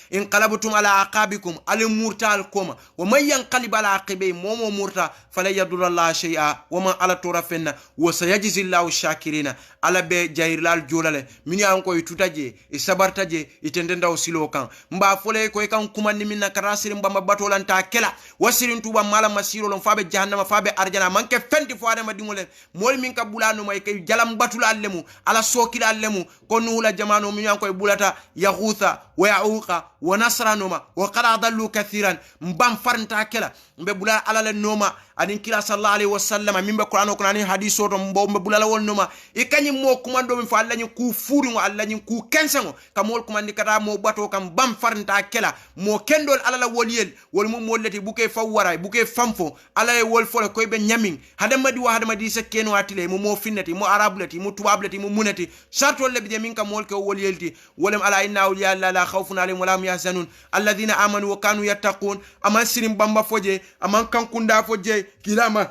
in qalabtum ala aqabikum al murtal koma wa man yanqalib ala aqibi momo murta fala yadurra Allah shay'a wa man ala turafina wa sayajzi Allahu shakirina ala be jairilal jolale min yan ko tutaje e sabartaje itendenda osilo kan mba fole ko kan kuma minna karasirin bamba batolanta kela wasirin tuba mala masiro lon fabe jahannama fabe arjana manke fenti fo adama dingole mol min ka bulano may kay jalam batula allemu ala sokila allemu ko nuula jamano min yankoy bulata yaghutha wa yauqa wa nasranuma wa qad adallu kathiran mbam farnta kela mbe bulala ala le noma adin kila sallallahu alaihi wasallam mimbe qur'ano ko nani hadiso to mbe bulala wol noma e kany mo kumando min fa alla nyi ku furi mo alla nyi ku kensengo kamol kumandi kata mo bato kam bam farnta kela mo kendol alala woliyel wol mo molleti buke fawara buke famfo ala wol fole koy be nyamin hadamadi wa hadamadi se keno atile mo finnati mo arablati mo tubablati mo munati sartol lebje min kam mol ko woliyelti wolem ala inna awliya la khawfun alayhim wa la hum yahzanun alladhina amanu wa kanu yattaqun aman sirim bamba foje aman kankunda foje kilama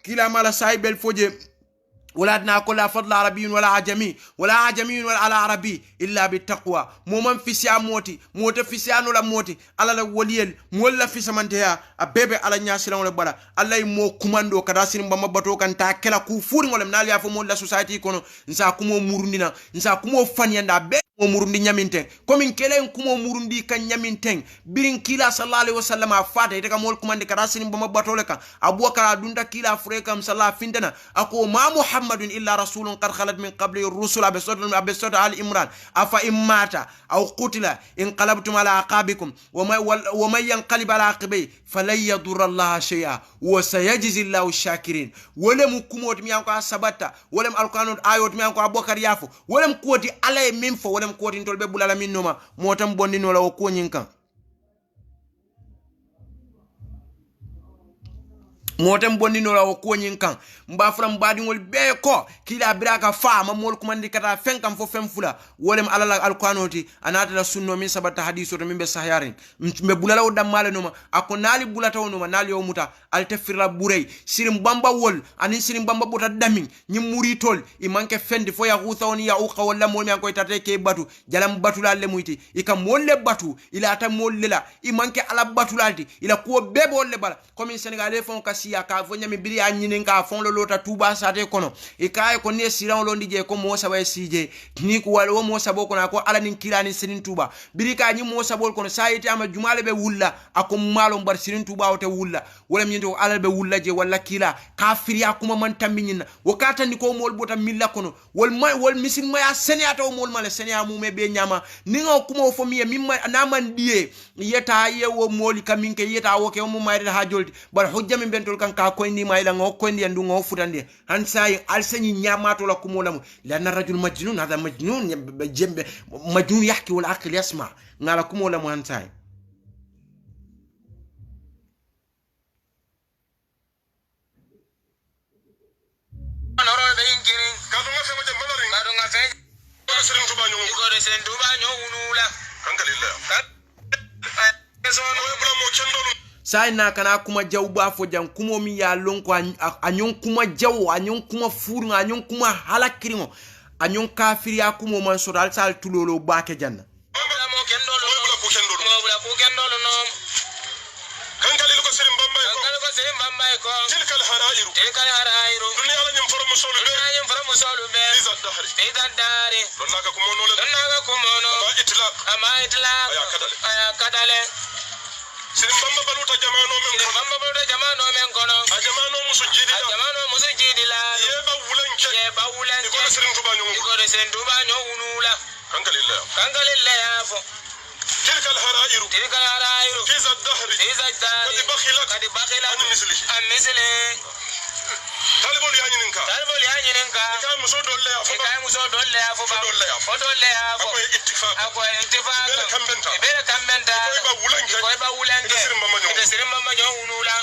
kila mala saibel foje ولا أدنى كل فضل عربي ولا عجمي ولا عجمي ولا على عربي إلا بالتقوى مومن في سيا موتي موت في سيا ولا موتي على الوليل مولا في سمنتها أبيب على نياسلا ولا بلا الله يمو كماندو كراسين بما بتو كان تاكلا كوفور ولا منالي أفو مولا سوسايتي كونو نسا كومو مورندينا نسا كومو فانياندا بي murundi nyaminteng komin kelen kumo murundi kan nyaminteng birin kila sallallahu alaihi wasallam afata ite kamol kumande karasini bama batole kan abubakar dunda kila afrika sallallahu findana ako ma muhammadun illa rasulun qad khalat min qabli ar-rusul abisod al imran afa immata aw qutila inqalabtum ala aqabikum wa man yanqalib ala aqibai falan yadurra allaha shay'a wa sayajzi allahu ash-shakirin wolem kumot mi yanko sabata wolem alqur'an ayot mi yanko abubakar yafo wolem koti alay min fo wolem ko tin tolbe bulala min noma motam bondino la o ko nyinkan motam bondino la o ko nyinkan mba fram badingol be ko kila biraka fa ma mol kumandi kata fenkam fo fem fula wolem alala alqanoti anata la sunno min sabata hadiso to min be sahyarin be bulala o damale noma akonali bulata noma nali o muta altafira burey sirim bamba wol ani sirim bamba bota damin nyim muritol i manke fendi fo ya guthawni ya uqa wala mol mi ankoy tate ke batu jalam batu lalle muyti ika molle batu ila ta molle la i manke ala batu lalti ila ko bebo le bala comme Sénégalais fon kasiya ka fo nyami biri anyine ka fon lo lota tuba sate kono e kay ko ne siran lo ndije ko mo sabay sije ni ko wala wo mo sabo kono ko ala nin kilani sinin tuba biri ka nyi mo sabol kono sayiti ama jumale be wulla ako malo mbar sinin tuba o te wulla wala mi to ala be wulla je wala kila kafiriya kuma man tambinyina wakata ni ko mol bota milla kono wol misin maya seniata o mol mala senia mu me be nyama ningo kuma fo mi mimma na man die yeta yewo moli kaminke yeta wo ke mo mayre ha jolti bar hujja min bentol kan ka ko ndi mayla ngo ko ndi ndu ngo futande han say alsani nyamato la kumolam la rajul majnun hada majnun jembe majnun yahki wal aql yasma ngala kumolam han say sai na kana kuma jawba fo jan kumo mi ya lon ko anyon kuma jaw anyon kuma furu anyon kuma halakiringo anyon kafiri ya kumo man sodal sal tulolo baake janna تلك الحرائر دنيا لا ينفر مسول به إذا الدار لناك كمونو أما إطلاق أيا كدل سيرم بامبا بلوتا جمانو من كونو أجمانو مسجد لا يبا ولنك يقول سيرم توبا نيولا كانك لله يافو تلك الحرائر إذا الدهر قد بخلت عن مثله talibol yanyininka ka muso dolle ya fo ako ittifaq bele kambenta ko ba wulanke sirim mama nyonula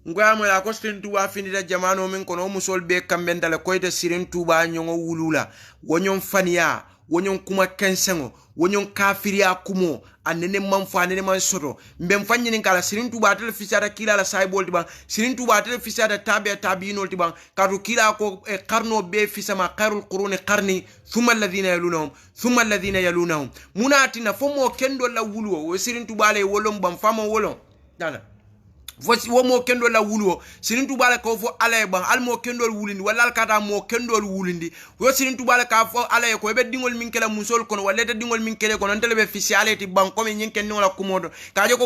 ngwamo la ko stentu wa finida jamano min kono musol be kambenta le koyta sirin tuba nyongo wulula wonyon faniya wonyon kuma kensengo wonyon kafiriya kumo anene manfa anene man soto mbem fanyini kala sirin tuba tel fisata kila la saibol tiban sirin tuba tel fisata tabiinol tiban kadu kila ko qarno be fisama qarul quruni qarni thumma alladhina yalunhum munatina fomo kendo la wuluwo wo sirin tuba le wolom bam famo wolom dana vosi wo mo kendo la wuluwo sirin tubale ko fo alay ban al mo kendol wulindi wala al kata mo kendol wulindi wo sirin tubale ka fo alay ko be dingol min kala musol kono wala te dingol min kele kono ntele be fisialeti ban ko min nyen la kumodo ka je ko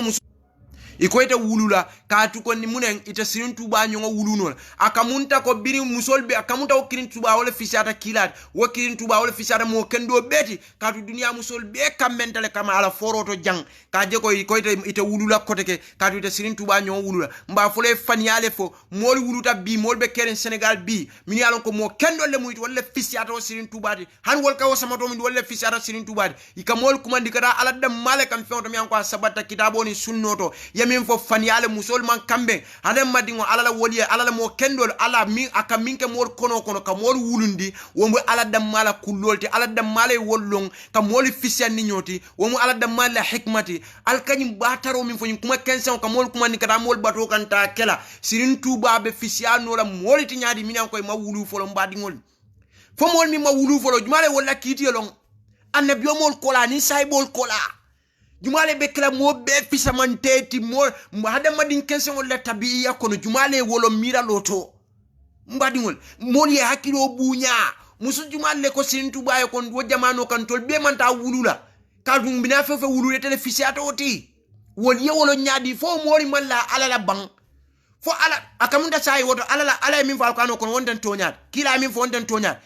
ikoyta wulula ka tu ko ni munen ita sirin tuba nyongo wuluno akamunta ko biri musol be akamunta ko kirin tuba wala fisata kilat wo kirin tuba wala fisata mo kendo beti ka tu dunia musol be kammentale kama ala foroto jang ka je ko ikoyta ita wulula koteke ka tu ita sirin tuba nyongo wulula mba fole fanyale fo mol wuluta bi mol be keren Senegal bi min yalon ko mo kendo le muyti wala fisata o sirin tuba di han wol ka o samato min wala fisata sirin tuba di ikamol kumandi kada ala dam male kam fewto mi anko sabata kitaboni sunnoto min fo fanyale musulman kambe hade madingo alala woliye alala mo kendol ala min aka minke mol kono ka mol wulundi womo ala dammala kullolti ala dammala wollong ka mol fisiani nyoti womo ala dammala hikmati alkanyim bataro min fo kuma kensan ka mol kuma ni kada mol bato kan ta kela sirin tuba be fisiano la moliti nyaadi minan koy ma wulu fo lo mbadingol fo mol mi ma wulu fo lo jumale wala kiti long annabio mol kola ni saybol kola jumale be kala mo be fisamanteti mo hada madin kensen wala tabiya kono jumale wolo mira loto mbadingol mol ye hakilo bunya musu jumale ko sintu baye kon do jamano kan tol be manta wulula ka dum bina fefe wulule tele fisiato oti wol ye wolo nyaadi fo mori malla ala la bang fo ala akamunda sai woto ala min fal kano kon wonten toñat kila min fo wonten toñat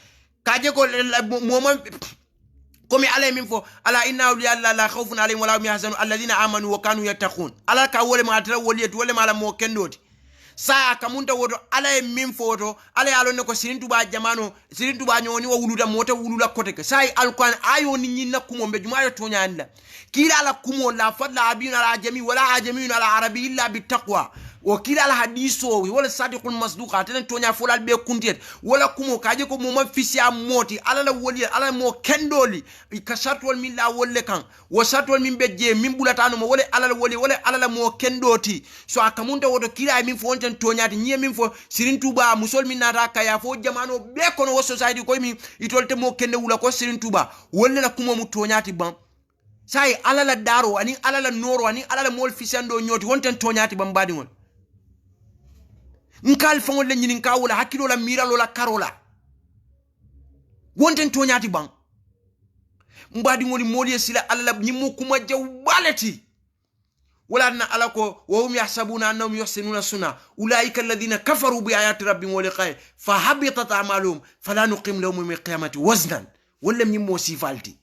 kaje ko moma komi ala min fo ala inna awliya la khawfun alayhim wala hum yahzanun alladhina amanu wa kanu yattaqun ala ka wole ma tara woliyatu wole mala mo kendoti sa kamunta woto ala min fo to ala ya lonne ko sirintu ba jamano sirintu ba nyoni wa wuluda mota wulula koteke sai alquran ayo ni nyinna kumo be jumayo to nyanda kila ala kumo la fadla abina ala jami wala ajamiyun ala arabi illa bittaqwa wakila ala hadiso wala sadiqul masduqa tan tonya fulal be kuntiet wala kumo kaje ko mo fisi am moti ala la woli ala mo kendoli ka shatwal min la wolle kan wa shatwal min bejje min bulatano mo wala ala la woli wala ala la mo kendoti so akamunta woto kila min fo wonten tonyati nyi min fo sirin tuba musol min nata kaya fo jamano be kono wo society ko mi itolte mo kende wula ko sirin tuba wolle la kumo mu tonyati ban sai ala la daro ani ala la noro ani ala la mol fisando nyoti wonten tonyati ban badingol nkal fangol le nyinin ka wala hakilo la mira la karola wonten tonyati bang mbadi ngoli modi sila alla nyimu kuma jawbalati wala na alako wa hum yahsabuna annahum yuhsinuna sunna ulaika alladhina kafaru bi ayati rabbihim wa liqa'i fa habitat a'maluhum fala nuqim lahum yawm al-qiyamati waznan wala nyimmo sifalti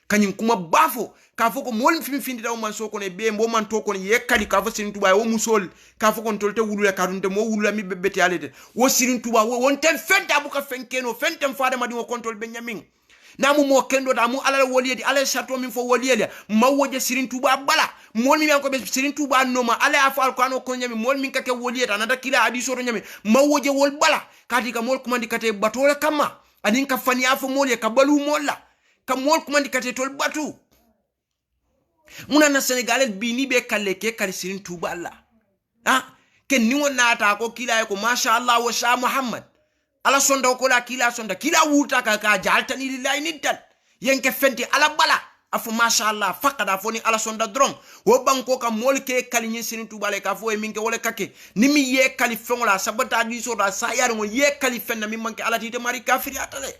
kanyim kuma bafo ka foko mol findi daw man soko ne be mbo man to ko yekkali ka fo sirin tuba wo musol ka foko tolte wulula ka dunte mo wulula mi bebeti alete wo sirin tuba won ten fenta bu ka fenkeno fentem faade madi wo control be nyamin namu mo kendo da mu alal woliyedi alal chateau min fo woliyedi mawoje sirin tuba bala mol mi ko be sirin tuba noma ala afa alquran ko nyami mol min kake woliyedi anata kila hadiso to nyami mawoje wol bala kati ka mol kumandi kate batole kama anin ka fani afo mol ka balu molla ka mol kumandi kate tol batu muna na Senegalais bi ni be kalle ke kali sirin tuba Allah ken ni wona ta ko kila ko masha Allah wa sha Muhammad ala sonda ko la kila sonda kila wuta ka jaltani lillahi niddal yenke fenti ala bala afu masha Allah faqada foni ala sonda dron wo banko ka mol ke kali ni sirin tuba le ka fo e minke wala kake ni mi ye kali fongola sabata di so da sa yar mo ye kali fenna mi manke ala tite mari kafiri atale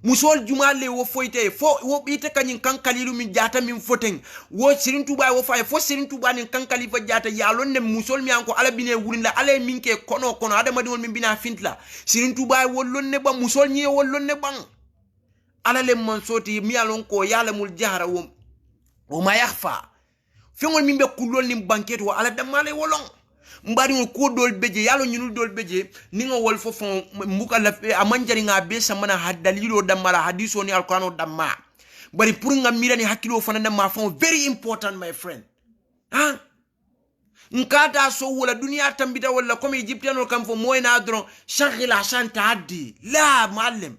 musol jumale wo foyte fo wo bite kanyin kankalilu min jata min foten wo sirin tuba wo fay fo sirin tuba nin kankali fa jata yalon ne musol mi anko ala bine wurinla ala minke kono adama di won min bina fintla sirin tuba wollon ne ba musol nyi wollon ne bang ala le man soti mi alon ko yalamul jahra wo ma yakhfa fengol min be kulol nim banket wo ala damale wolon mbari ko dol beje yalo nyinul dol beje ninga wol fofon mbuka la amanjari nga be samana hadalilo damala hadiso ni alquran damma bari pour nga mirani hakilo fananda ma fon very important my friend nkata so wala dunia tambita wala comme egyptiano kam fo moyna dron shaghila shan taaddi la muallim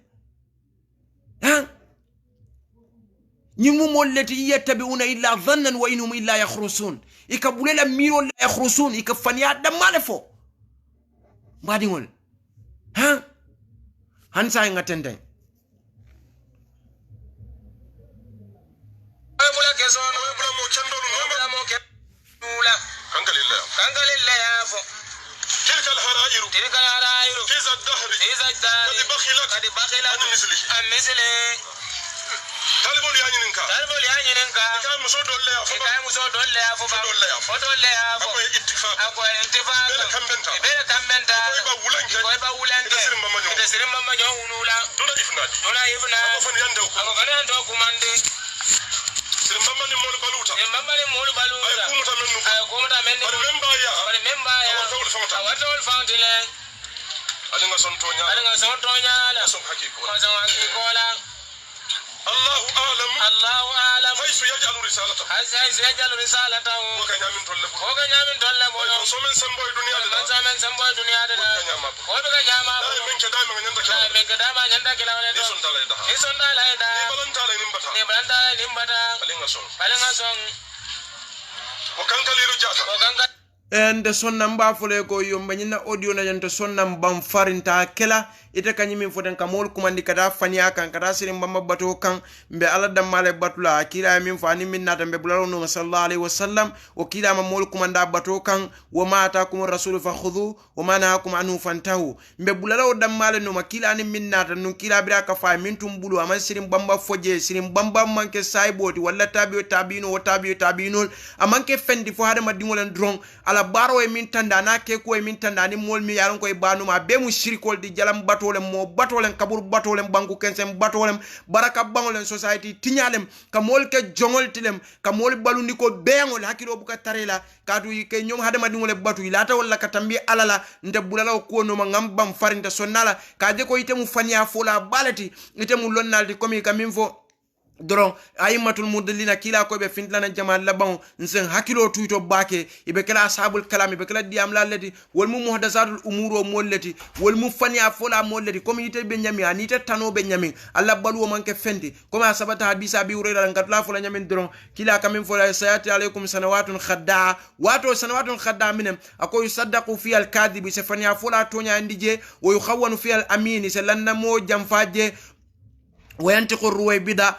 nyimu molleti yattabi'una illa dhannan wa inhum illa yakhrusun ikabulela miro la yakhrusun ikafania damale fo mbadi ngol hansa ngatende mula keson mula mo chandolu mula mo ke mula kangalilla ya fo tilka alharairu fi zadhri qad bakhila an misli talibul yanyininka ka muso dolle ya fo ko ittifaq be kambenta ko ba wulanke sirim mamma nyawunula dola ifna ko fon yande ko kana to kumande sirim mamma ni mol baluta ay kumuta mennu memba ya awatol foundile alinga son tonya la son hakiko la Allahu a'lam haythu yaj'alu risalatahu ko kanya min tolle mo so men samboy duniya de ko be nyama men ke dama nyanda kila wala do ison dala ida ni balanta nimbata balinga son o kankaliru jata ende sonnam bafole ko yomba nyina audio na jento sonnam bam farinta kela ite kanyimi foten kamol kumandi kada fania kan kada sirim bamba bato kan mbe ala damale batula kila min fani min nata mbe bulalo no sallallahu alaihi wasallam o kila ma mol kumanda bato kan wa mata kum rasul fa khudhu wa manahakum anhu fantahu mbe bulalo damale no makila ni min nata no kila bira ka fa min tum bulu aman sirim bamba foje sirim bamba manke saiboti walla tabino o tabinol amanke fendi fo hada madingolen drong ala baro e min tanda na ke ko e min tanda ni mol mi yaron ko e banuma be mu shirikol di jalam batolem mo batolem kabur batolem banku kensem batolem baraka bangolen society tinyalem ka mol ke jongol tilem ka mol balundi ko beengol hakiro buka tarela kadu ke nyom hada madingole batu ilata wala katambi alala nde bulala ko no ngambam farinta sonnala ka je ko itemu fania fola balati itemu lonnaldi komi kamimfo doron aimatul mudallina kila ko be findlana jamal labon nsen hakilo tuito bake ibe kala ashabul kalam ibe kala diam lalati wal mu muhdathatul umuro mollati wal mu fani afola mollati comme yite be nyami anita tano be nyami alla balu manke fendi comme asabata hadisa bi urela ngatla fola nyami doron kila kamin fola sayati alaykum sanawatun khadda wato sanawatun khadda minem ako yusaddaqu fi al kadhibi se fani afola tonya ndije wo yukhawanu fi al amini se lanna mo jamfaje wayantiqu ruwaybida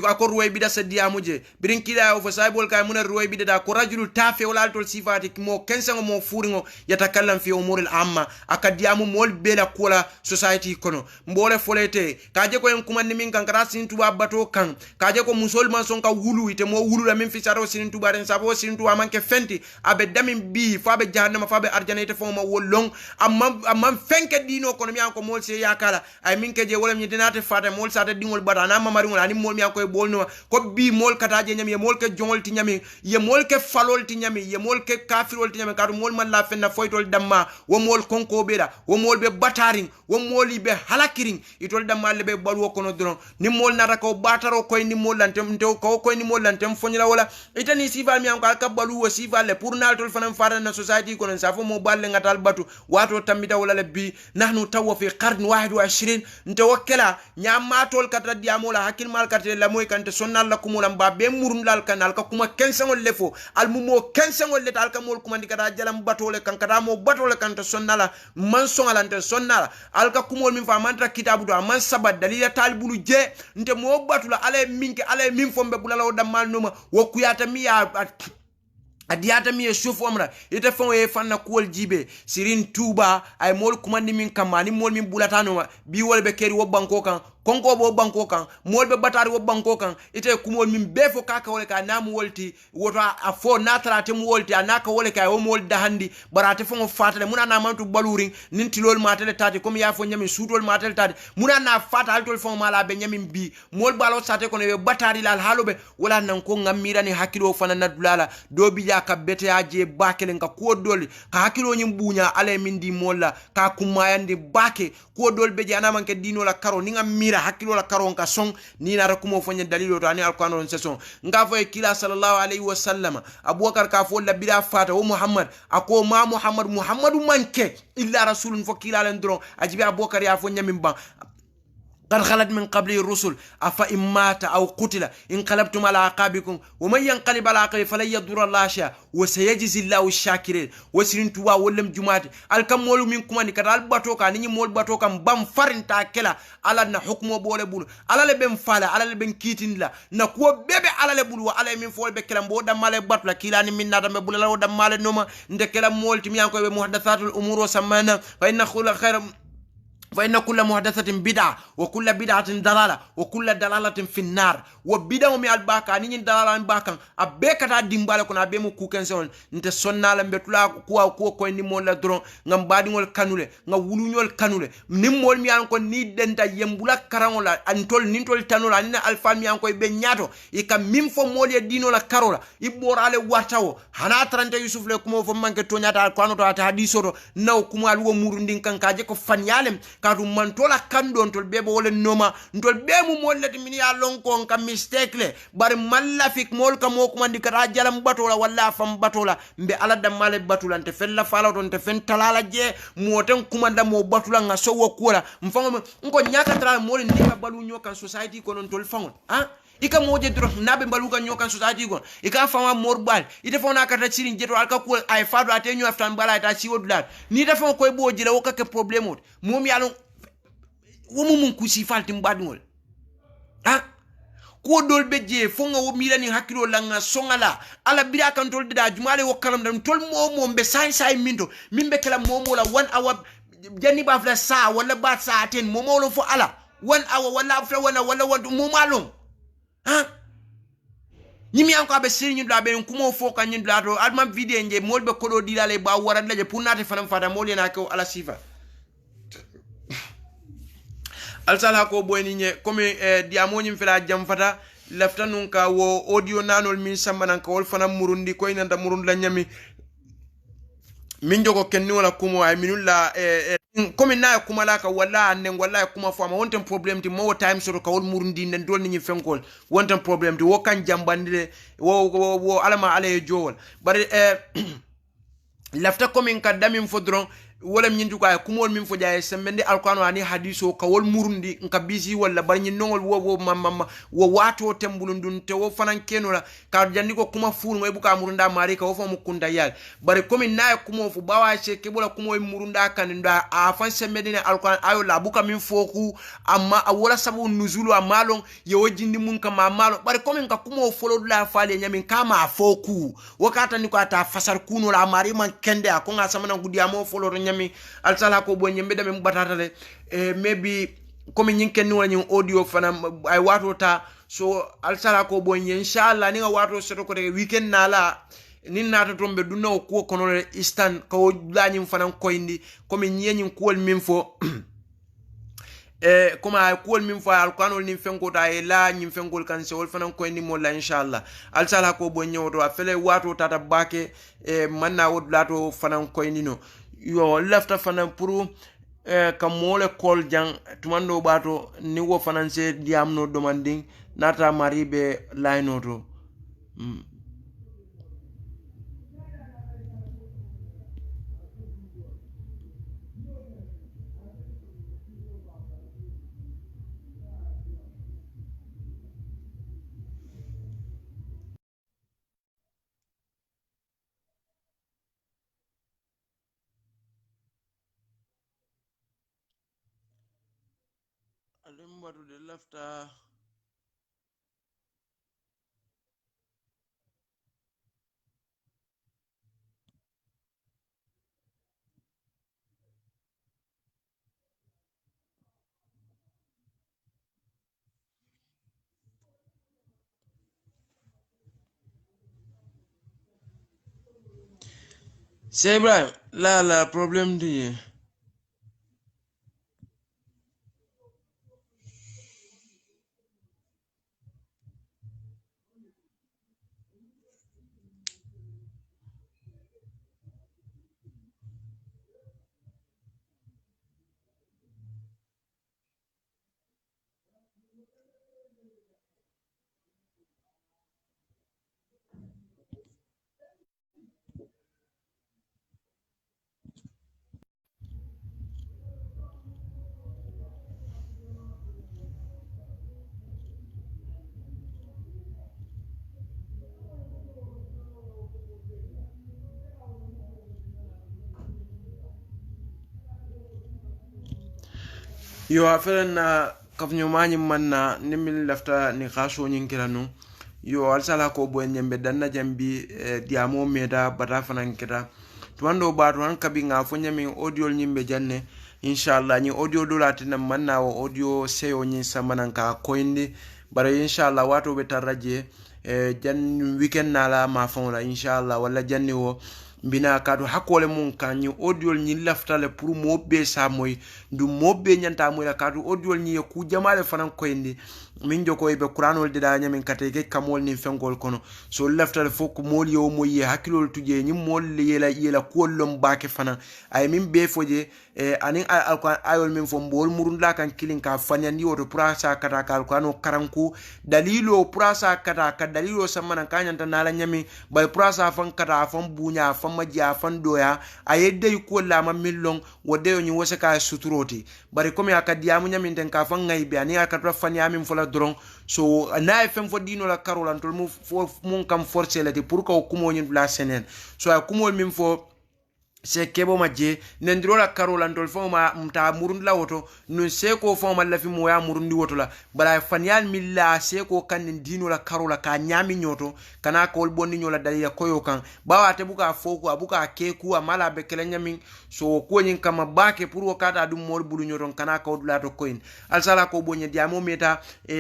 ako ruwaybida sadiyamuje birin kila o fasabol kay mun ruwaybida da ko rajulu tafe wala tol sifati mo kensango mo furingo yatakallam fi umuril amma akadiamu mol bela kola society kono mbole folete kaje ko en kumandi min kan kara sin tuba bato kan kaje ko musulman son ka wulu ite mo wulu la min fi saro sin tuba den sabo sin tuba manke fenti abe damin bi fa be jahannama fa be arjana ite fo ma wolong amma fenke dino kono mi an ko mol se yakala ay min ke je wala mi dinate fata mol sa dingol bada na mamari ngol ani mol mi akoy bolno ko bi mol kataje nyami mol ke jongol ti nyami ye mol ke falol ti nyami ye mol ke kafirol ti nyami kadu mol man la fenna foytol damma wo mol konko beda wo mol be bataring wo moli be halakiring itol damma le be balwo kono dron ni mol nata ko bataro koy ni mol lantem ntew ko koy ni mol lantem fonyla wala itani sival mi am ka balu wo sival le pour nal tol fanam fara na society kono sa fo mo balle ngatal batu wato tambita wala le bi nahnu tawa fi qarn 21 ntawakkala nyama tol kata diamola hakil mal kata la moy kante sonnal la kumulam ba be murum dal kanal ka kuma kensangol lefo al mumo kensangol le dal ka mol kuma ndikata jalam batole kan kata mo batole kante sonnala man songalante sonnala al ka kumol min fa mantra kitabu do man sabat dalila talibulu je nte mo batula ale minke ale min fombe bulala damal noma wokuyata mi ya adiyata mi sufu amra ite fon e fanna kuwol jibe sirin tuba ay mol kumandi min kamani mol min bulatano bi wolbe keri wo banko kan konko bo banko kan molbe batari wo banko kan ite kumol min befo kaka wole ka namu wolti woto a fo natrate mu wolti anaka wole ka wo mol dahandi barate fo fatale muna na mantu baluring nintilol matele tati comme ya fo nyami sutol matele tati muna na fata altol fo mala be nyami bi mol balo sate ko ne batari lal halobe wala nan ko ngamira ni hakilo fana nadulala do bi ka bete aje bakelen ka ko doli ka hakilo nyim bunya ale min di molla ka kumayande bake ko dol be jana manke dino la karo ni ngamira hakilo la karon ka son ni na rakumo fonye dalilo to ani alquran saison nga fo kila sallallahu alaihi wasallam abubakar ka fo la bida fata o muhammad ako ma muhammadu manke illa rasulun fo kila len dron ajibi abubakar ya fo nyamin ban قد خلت من قبل الرسل أفإن مات أو قتل انقلبتم على عقابكم ومن ينقلب على عقابه فلن يضر الله شيئا وسيجزي الله الشاكرين وسرين توا ولم جماعت الكم مولو منكم أن كتال باتوكا نيني مول باتوكا بام فرن تاكلا على نا حكم بول بول على لبن فالا على لبن كيتين لا نكو بيبي على لبول وعلى من فول بكلام بو دم مال باتلا كيلاني من نادم بول لا دم مال نوما ندكلام مول تيم يانكو بمحدثات الأمور وسمانا فإن خير فإن كل محدثة بدعة وكل بدعة دلالة وكل دلالة في النار وبدعة مي الباكا ني دلالة باكا ابيكتا ديمبال كنا بيمو كوكنسون نت سونال مبتلا كو ني مول درون ngam badi ngol kanule nga wuluñol kanule nim mol mi an ko ni denta yembula karangola antol nintol tanola ni alfa mi an ko be nyaato e kam mim fo mol ye dino la karola iborale wartawo hana 30 yusuf le kumo fo manke to nyaata ko anoto ata hadisoro naw kumal wo murundin kan kaje ko fanyalem kadu man tola kando ntol bebo wala noma ntol bemu mollati min ya lonko ka mistake le bar malla fik mol ka mo kuma dikata jalam batola walla fam batola mbe ala damale batula nte fella fala to nte fen talala je moten kuma da mo batula nga sowo kula mfango ngo nyaka tra mol ndika balu nyokan society ko non tol fangon ika moje dro nabe baluka nyokan society ko ika fama morbal ite fona kata chirin jeto alka ko ay fado atenyo aftan bala ta ci wodlat ni dafa ko bo jila o kake problème mom yalo wo mum ku si falti mbadngol ko dol beje fonga wo milani hakilo langa songala ala bira kan tol da jumale wo kalam dam tol momo be sai mindo mimbe kala momo la 1 hour jani ba fla sa wala ba sa ten momo lo fo ala 1 hour wala after wala momo alon nyimi anko abe sirnyu do abe kumo fo kan nyu do alma video nje molbe kodo dilale ba waran laje punate fanam fata moli na ko ala sifa alsala ko boyni nye comme diamoni mfela jam fata lafta nun ka wo audio nanol min sambanan ka wol fanam murundi ko inanda murund la nyami min jogo kenni wala kumo ay minulla comme na kuma la ka wala nen wala kuma fama wonten problem ti mo time so ka wol murundi nen dol ni fenkol wonten problem ti wo kan jambandire wo alama ale jowol bari lafta comme ka damin fodron wala min juka kumol min fojaye sembende alquran ani hadiso ka wol murundi nka bisi wala bar nyi nongol wo mamma wo wato tembulundun te wo fanan kenola ka jandi ko kuma furu ngoy buka murunda mari ka wo fa mukunda yal bare komi na kumo fu bawa she ke bola kumo murunda kan nda afan sembende ne alquran ayo la buka min foku amma wala sabu nuzulu amalon yo jindi mun ka mamalo bare komi ka kumo folo la fale nyamin kama foku wakata ni ko ata fasar kuno la mari man kende akonga samana gudiamo folo nyami alsala ko bo nyembe dame batata maybe comme nyinken ni wala audio fana ay wato ta so alsala ko bo inshallah ni nga wato seto ko de weekend nala nin nata tombe dunno ko kono istan ko lañim fana ko indi comme nyenyin ko min fo comme ay ko min fo alquran ni fenko ta la nyim fenkol kan se wol fana ko indi mo la inshallah alsala ko bo nyoto afele wato tata bake manna wod lato fana ko indi no yo lafta fana pour ka mole kol jang tumando bato ni wo fananse diamno demanding nata maribe lainoto Alimbaru de lafta c'est Ibrahim la problème di yo afere na kafnyo mani manna nimil lafta ni khasho nyinkiranu yo alsala ko bo nyembe danna jambi diamo meda bata fanan kita tuando bato han kabi nga fo nyami audio nyimbe janne inshallah ni audio dolati na manna o audio seyo nyi samanan ka koindi bare inshallah wato be taraje jan weekend nala ma fonla inshallah wala janni wo mbina kadu hakole mun kanyi audio ni laftale pour mo be sa moy ndu mo be nyanta moy la kadu audio ni ku jamale fanan koyndi min joko be qur'anol de da nyamin kateke kamol ni fengol kono so laftale fok mol yo moy hakilol tuje ni mol yela kollom baake fanan ay min be foje anin alquran ayol min fo mbol murunda kan kilin ka fanyandi woto prasa kata ka alquran karanku dalilo prasa kata ka dalilo samana kanyanta nala nyami bay prasa fan kata fan bunya fan majia fan doya ayedde ko la ma millon wode yo ni wose ka suturoti bari comme akadiamu nyami den ka fan ngai be ani akatra fanya min fola dron so na fem fo dino la karolan tol mu mun kam forcer la pour ko kumo nyin la senen so kumo min fo se kebo majje nendiro la karolan tol fo ma mta murundi la woto nun se ko fo ma la fi moya murundi woto la bala fanyal milla se ko kan dino la karola ka nyami nyoto kana ko bonni nyola dalila koyo kan bawa te buka foko abuka keku amala be kala nyami so ko nyin kama bake pour kata dum mol bulu nyoton kana ko dula to coin alsala ko bonye diamo meta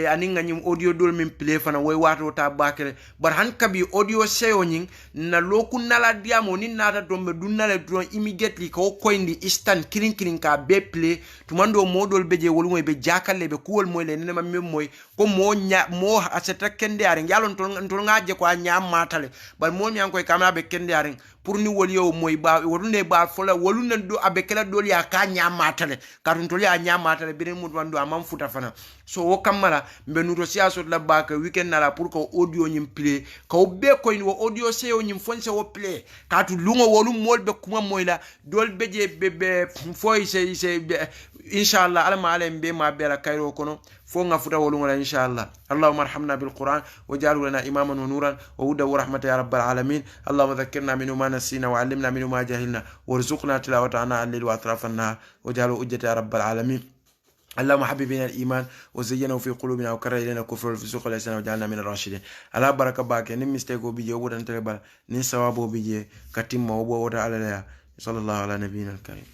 aninga nyim audio dol min play fana way wato ta bakele bar han kabi audio seyo nyin na lokun nala diamo nin nata dombe dunnale don immediately ko koindi instant killing ka be play tumando modol beje wolmoy be jakalle be kuwol moy le nema memmoy ko mo aseta kende are yalon ton ngaje ko nya matale bal mo mi an koy kamera be kende are pour ni wol yow moy ba wolune ba fola wolune do abekela dol ya ka nya matale karun tol ya nya matale bire mud wando amam futa fana so wo kamala mbe nuto siaso la baka weekend nala pour ko audio nyim play ko be ko ni wo audio seyo nyim fonse wo play ka tu lungo wolum molbe kuma moyla dol beje be foy se inshallah alama alem be ma bela kayro kono fo nga futa wolum wala inshallah allahumma arhamna bil quran waj'al lana imaman wa nuran wa hudan wa rahmatan ya rabbal alamin allahumma dhakkirna minhu ma nasina wa 'allimna minhu ma jahilna warzuqna tilawata ana al-layli wa atrafan nahar waj'al hujjata ya rabbal alamin اللهم حببنا الإيمان وزينه في قلوبنا وكره إلينا الكفر والفسوق والعصيان وجعلنا من الراشدين على بركة باك نم مستيقو بيجي وبود أنت لبال نين ثوابه بيجي كتيم وبو ودا على لها صلى الله على نبينا الكريم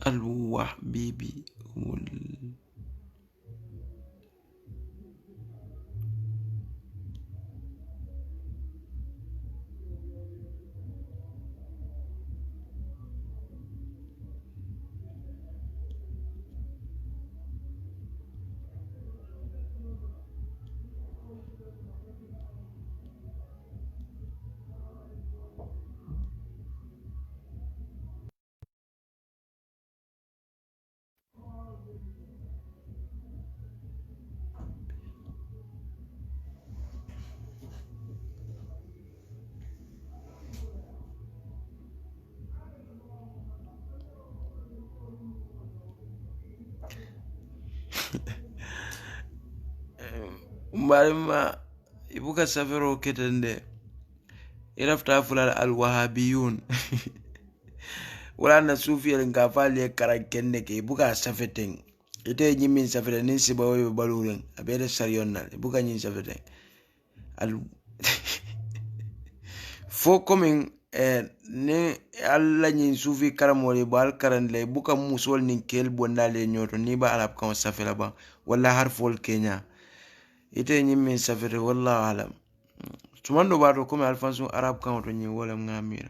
الوحبيبي مبارما يبوكا سافرو كتنده يرفتا فلان الوهابيون ولا نسوفي الكافالي كراكنك يبوكا سافتين ite nyimin safeta ninsi bawo baluren abere sariyonna ibuka nyin safeta fo coming ne alla nyin sufi karamole bal karan le buka musol nin kel bondale nyoto ni ba arab kan safela ba wala harfol kenya ite nyimin safeta wallahu alam tumando bato comme alfansu arab kan to nyi wala ngamira